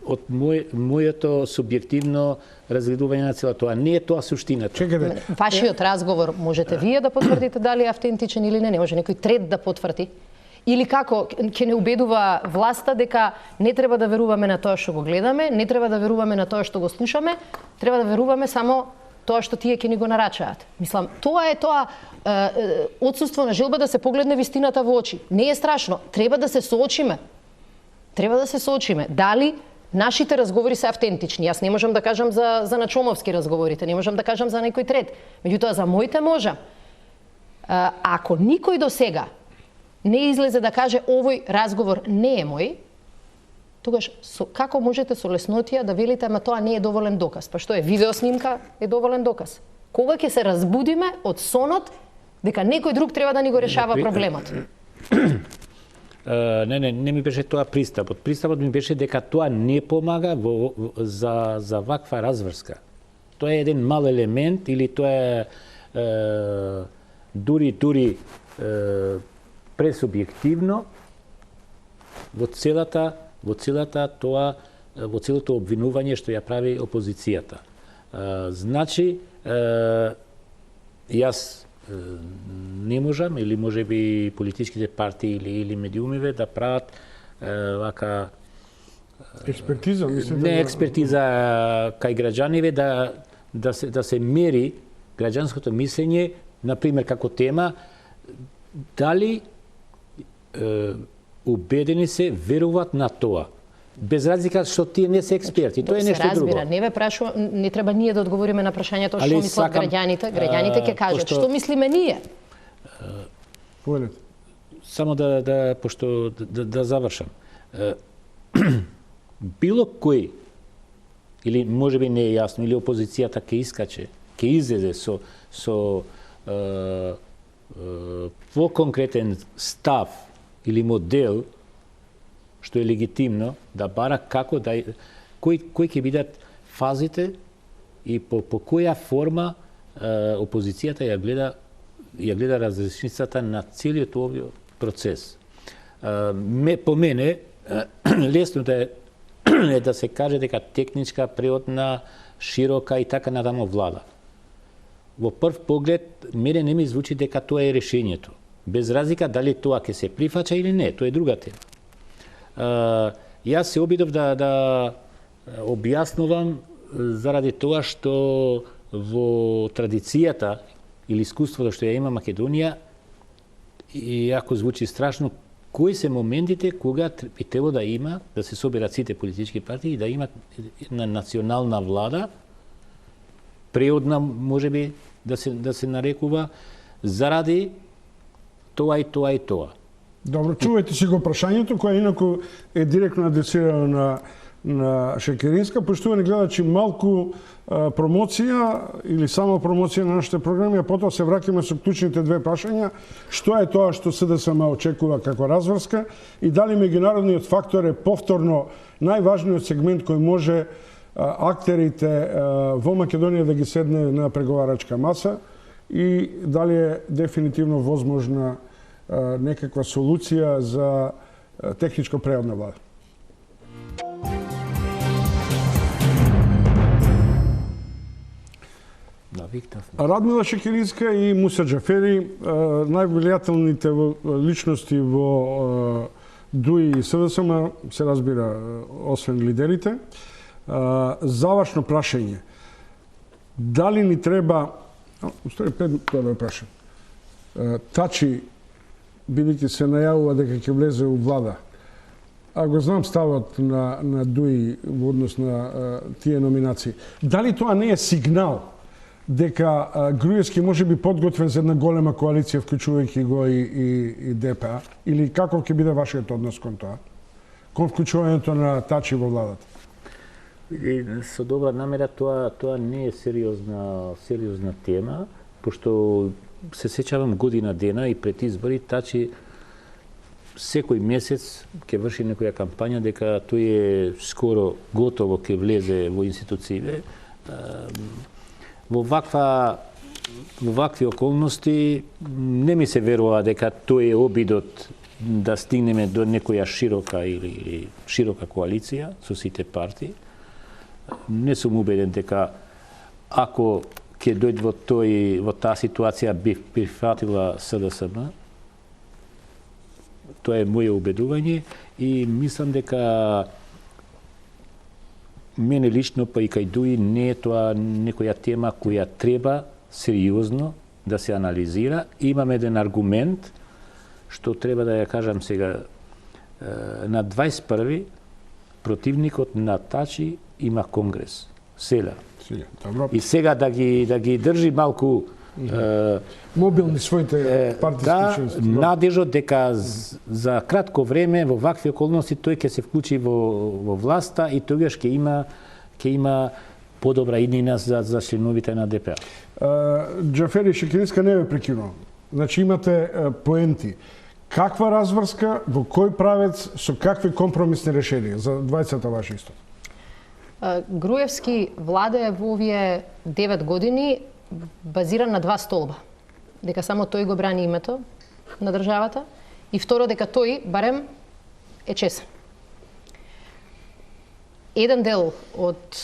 од моето субјективно разгледување на цела тоа. Не е тоа суштината. Чекајте. Вашиот разговор можете вие да потврдите дали е автентичен или не може некој трет да потврди? Или како ќе не убедува власта дека не треба да веруваме на тоа што го гледаме, не треба да веруваме на тоа што го слушаме, треба да веруваме само тоа што тие ќе ни го нарачаат. Мислам, тоа е отсуство на желба да се погледне вистината во очи. Не е страшно, треба да се соочиме. Дали нашите разговори се автентични? Јас не можам да кажам за Начомовски разговорите, не можам да кажам за некој трет. Меѓутоа за моите можам. Ако никој до сега не излезе да каже овој разговор не е мој, тогаш како можете со леснотија да велите ама тоа не е доволен доказ? Па што е, видеоснимка е доволен доказ? Кога ќе се разбудиме од сонот дека некој друг треба да ни го решава проблемот? Не ми беше тоа пристапот. Пристапот ми беше дека тоа не помага за ваква разврска. Тоа е еден мал елемент или тоа е дури пресубјективно во целото обвинување што ја прави опозицијата. Значи, јас не можам, или можеби политичките партии или медиумиве да прават вака експертиза, мислите? Не експертиза кај граѓаниве да се мери граѓанското мислење, например како тема, дали убедени се веруваат на тоа. Без разлика што тие не се експерти, тоа е нешто друго. Се разбира, не ве прашува, не треба ние да одговориме на прашањето што мислат граѓаните. Граѓаните ќе кажат што мислиме ние. Само да завршам. Било кој или можеби не е јасно, или опозицијата ќе искаче, ќе излезе со по-конкретен став или модел што е легитимно да бара како кои ќе бидат фазите и по која форма опозицијата ја гледа разрешницата на целиот овој процес. По мене лесно е да се каже дека техничка, преодна, широка и така натаму влада. Во прв поглед, мене не ми звучи дека тоа е решението. Без разлика дали тоа ќе се прифаќа или не, тоа е друга тема. Јас се обидов да објаснувам заради тоа што во традицијата или искуството што ја има Македонија, и ако звучи страшно, кои се моментите кога би требало да има, да се соберат сите политички партии и да имат една национална влада, преодна можеби да се нарекува, заради тоа и тоа и тоа. Добро, чувајте си го прашањето, кое инаку е директно адресирано на Шекеринска, поштувани гледачи, малку промоција или само промоција на нашите програми, а потоа се враќаме со клучните две прашања. Што е тоа што СДСМ очекува како разврска и дали меѓународниот фактор е повторно најважниот сегмент кој може актерите во Македонија да ги седне на преговарачка маса и дали е дефинитивно возможна некаква солуција за техничко преодна влада. Радмила Шекеринска и Муса Џафери, највлијателните личности во ДУИ и СДСМ, се разбира, освен лидерите. Завршно прашање. Дали ни треба, устари пред тоа да прашам, Тачи, бидејќи се најавува дека ќе влезе у влада, а го знам ставот на ДУИ во однос на тие номинации, дали тоа не е сигнал дека Груевски може би подготвен за една голема коалиција, вклучувајќи го и ДПА, или каков ќе биде вашиот однос кон тоа? Кон вклучувањето на Тачи во владата? Со добра намера тоа не е сериозна тема, пошто се сеќавам година дена и пред избори Тачи секој месец ќе врши некоја кампања дека тој е скоро готово ќе влезе во институциите. Во вакви околности не ми се верува дека тој е обидот да стигнеме до некоја широка коалиција со сите партии. Не сум убеден дека ако ќе дојде во таа ситуација би прифатила СДСМ. Тоа е моје убедување и мислам дека мене лично, па и кај ДУИ, не е тоа некоја тема која треба сериозно да се анализира. Имам еден аргумент, што треба да ја кажам сега. На 21-ви противникот на Тачи има конгрес, Селя. И сега да ги држи малку мобилни своите партиски членства. Надежот дека за кратко време во вакви околности тој ќе се вклучи во власта и тогаш ќе има подобра иднина за членовите на ДПА. Џафери, Шекеринска не ве прекинувам. Значи имате поенти. Каква разврска, во кој правец, со какви компромисни решенија за двајцата ваши исто? Груевски владее во овие 9 години базиран на два столба. Дека само тој го брани името на државата и второ дека тој барем е честен. Еден дел од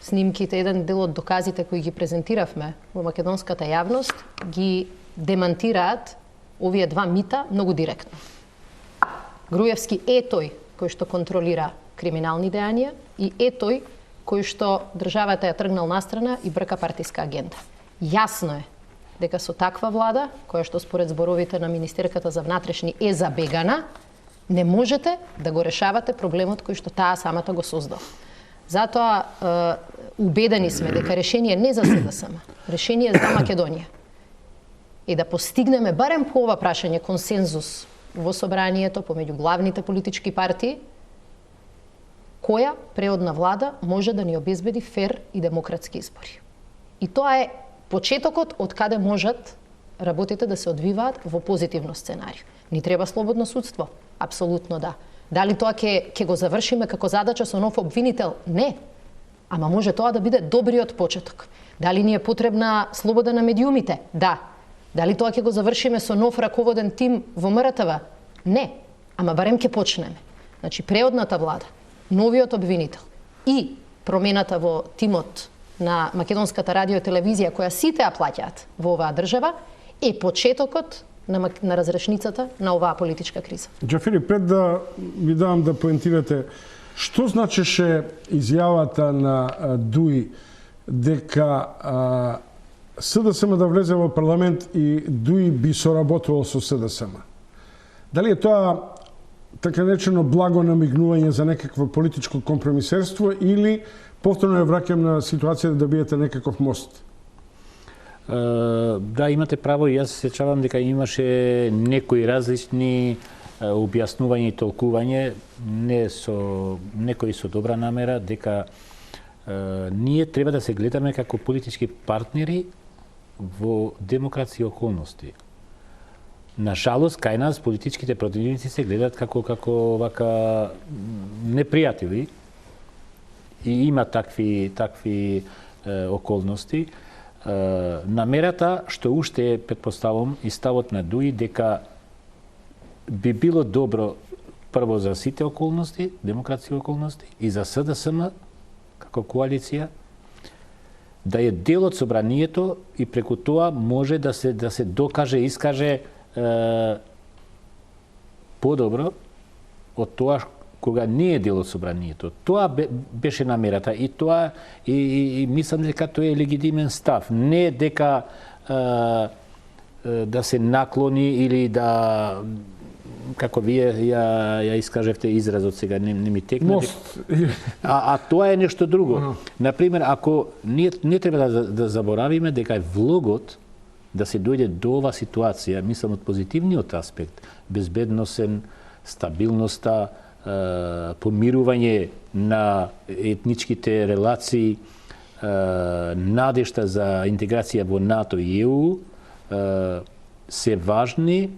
снимките, еден дел од доказите кои ги презентиравме во македонската јавност ги демантираат овие два мита многу директно. Груевски е тој кој што контролира криминални дејанија и е тој кој што државата ја тргнал настрана и брка партиска агенда. Јасно е дека со таква влада, која што според зборовите на министерката за внатрешни е забегана, не можете да го решавате проблемот кој што таа самата го создава. Затоа убедени сме дека решение не за СДСМ, решение за Македонија. И да постигнеме барем по ова прашање консензус во собранието помеѓу главните политички партии, која преодна влада може да ни обезбеди фер и демократски избори. И тоа е почетокот од каде можат работите да се одвиваат во позитивно сценарио. Ни треба слободно судство? Апсолутно да. Дали тоа ќе го завршиме како задача со нов обвинител? Не. Ама може тоа да биде добриот почеток. Дали ни е потребна слобода на медиумите? Да. Дали тоа ќе го завршиме со нов раководен тим во МРТВ? Не. Ама барем ќе почнеме. Значи, преодната влада, новиот обвинител и промената во тимот на Македонската радио и телевизија, која сите ја плаќаат во оваа држава, е почетокот на разрешницата на оваа политичка криза. Џафери, пред да ви давам да поентирате, што значеше изјавата на ДУИ дека СДСМ да влезе во парламент и ДУИ би соработувал со СДСМ? Дали е тоа така речено благо намигнување за некакво политичко компромисерство или повторно ја враќам на ситуација да биете некаков мост? Да, имате право, јас се сеќавам дека имаше некои различни објаснување и толкување, некои со добра намера, дека ние треба да се гледаме како политички партнери во демократски околности. На жалост, кај нас политичките противници се гледаат како вака непријатели и има такви околности. Намерата, што уште е, претпоставам, и ставот на ДУИ, дека би било добро прво за сите околности, демократски околности, и за СДСМ, како коалиција, да е дел од собранието и преку тоа може да се докаже, искаже подобро од тоа кога не е дел од собранието. Тоа беше намерата и тоа и мислам дека тоа е легитимен став. Не дека да се наклони или да, како вие ја искажевте изразот сега, не ми текна. А тоа е нешто друго. Например, ако не треба да заборавиме дека влогот да се дојде до ова ситуација, мислам од позитивниот аспект, безбедносен, стабилноста, помирување на етничките релации, надежта за интеграција во НАТО и ЕУ, се важни.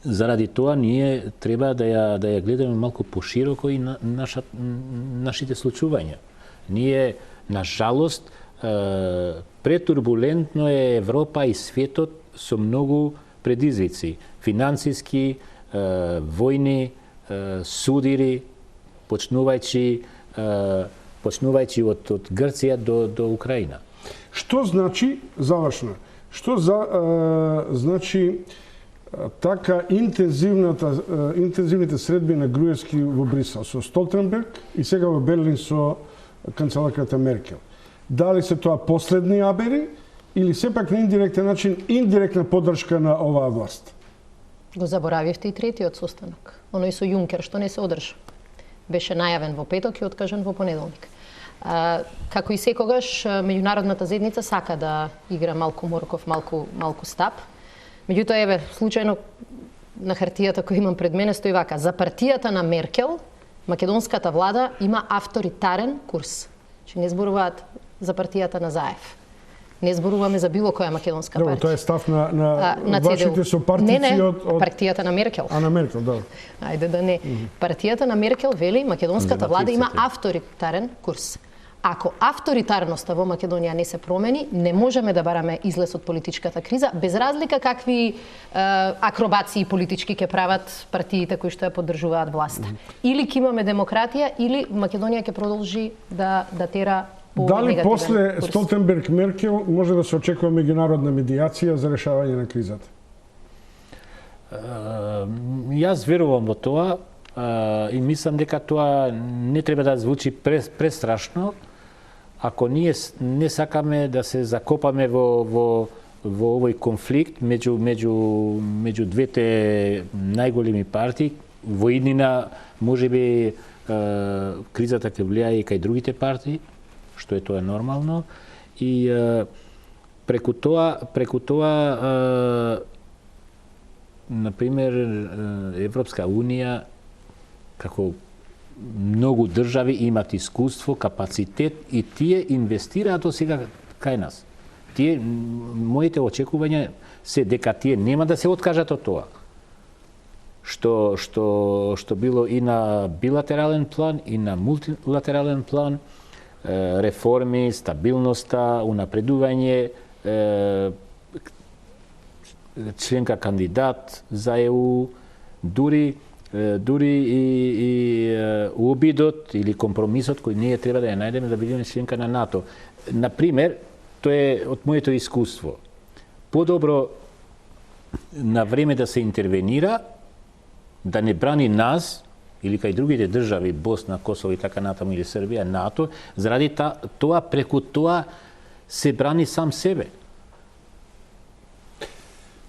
Заради тоа ние треба да ја гледаме малку пошироко и нашите случувања. Ние, на жалост, претурбулентно е Европа и светот со многу предизвици. Финансиски, војни, судири, почнувајќи од Грција до Украина. Што значи, завршно, значи така интензивните средби на Груевски во Брисел со Столтенберг и сега во Берлин со канцеларката Меркел? Дали се тоа последни абери или сепак на индиректен начин индиректна поддршка на оваа власт? Го заборавивте и третиот состанок. Оној со Јункер, што не се одржа. Беше најавен во петок и откажан во понеделник. Како и секогаш, меѓународната заедница сака да игра малку морков, малку стап. Меѓутоа, еве, случајно на хартијата која имам пред мене стои вака: за партијата на Меркел, македонската влада има авторитарен курс. Че не зборуваат за партијата на Заев. Не зборуваме за било која македонска партија. Тоа е став на вашите сопартици од партијата на Меркел. На Меркел, да. Ајде да не. Партијата на Меркел вели македонската влада има авторитарен курс. Ако авторитарноста во Македонија не се промени, не можеме да бараме излез од политичката криза, без разлика какви акробации политички ќе прават партиите кои што ја поддржуваат власта. Или ќе имаме демократија, или Македонија ќе продолжи да тера по дали негативен после курс. Столтенберг-Меркел може да се очекува меѓународна медијација за решавање на кризата? Јас верувам во тоа и мислам дека тоа не треба да звучи престрашно. Ако ние не сакаме да се закопаме во овој конфликт меѓу двете најголеми партии, во иднина можеби кризата ќе влијае и кај другите партии, што е тоа нормално, и преку тоа например Европска унија како многу држави имат искуство, капацитет и тие инвестираат од сега кај нас. Моите очекувања се дека тие нема да се откажат од тоа. Што било и на билатерален план и на мултилатерален план, реформи, стабилноста, унапредување, членка кандидат за ЕУ, дури и обидот или компромисот кој ние треба да ја најдеме да бидеме членка на НАТО. Например, тоа е од моето искуство. Подобро на време да се интервенира, да не брани нас или кај другите држави, Босна, Косово и така натаму, или Србија, НАТО, заради тоа, преку тоа се брани сам себе.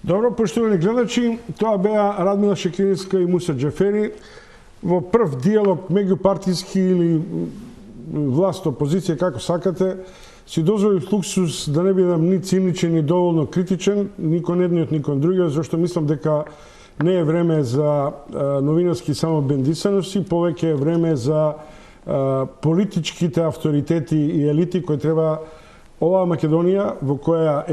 Добро, поштовани гледачи, тоа беа Радмила Шекеринска и Муса Џафери во прв диалог меѓупартиски или власт, опозиција, како сакате, си дозволив луксус да не бидам ни циничен, ни доволно критичен, ни кон едниот, ни кон другиот, зашто мислам дека не е време за новинарски само бендисаноси, повеќе е време за политичките авторитети и елити кои треба оваа Македонија, во која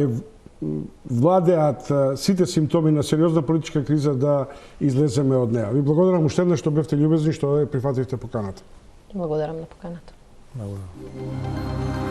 владеат сите симптоми на сериозна политичка криза, да излеземе од неа. Ви благодарам уште еднаш што бевте љубезни, што прифативте поканата. Благодарам на поканата. Благодарам.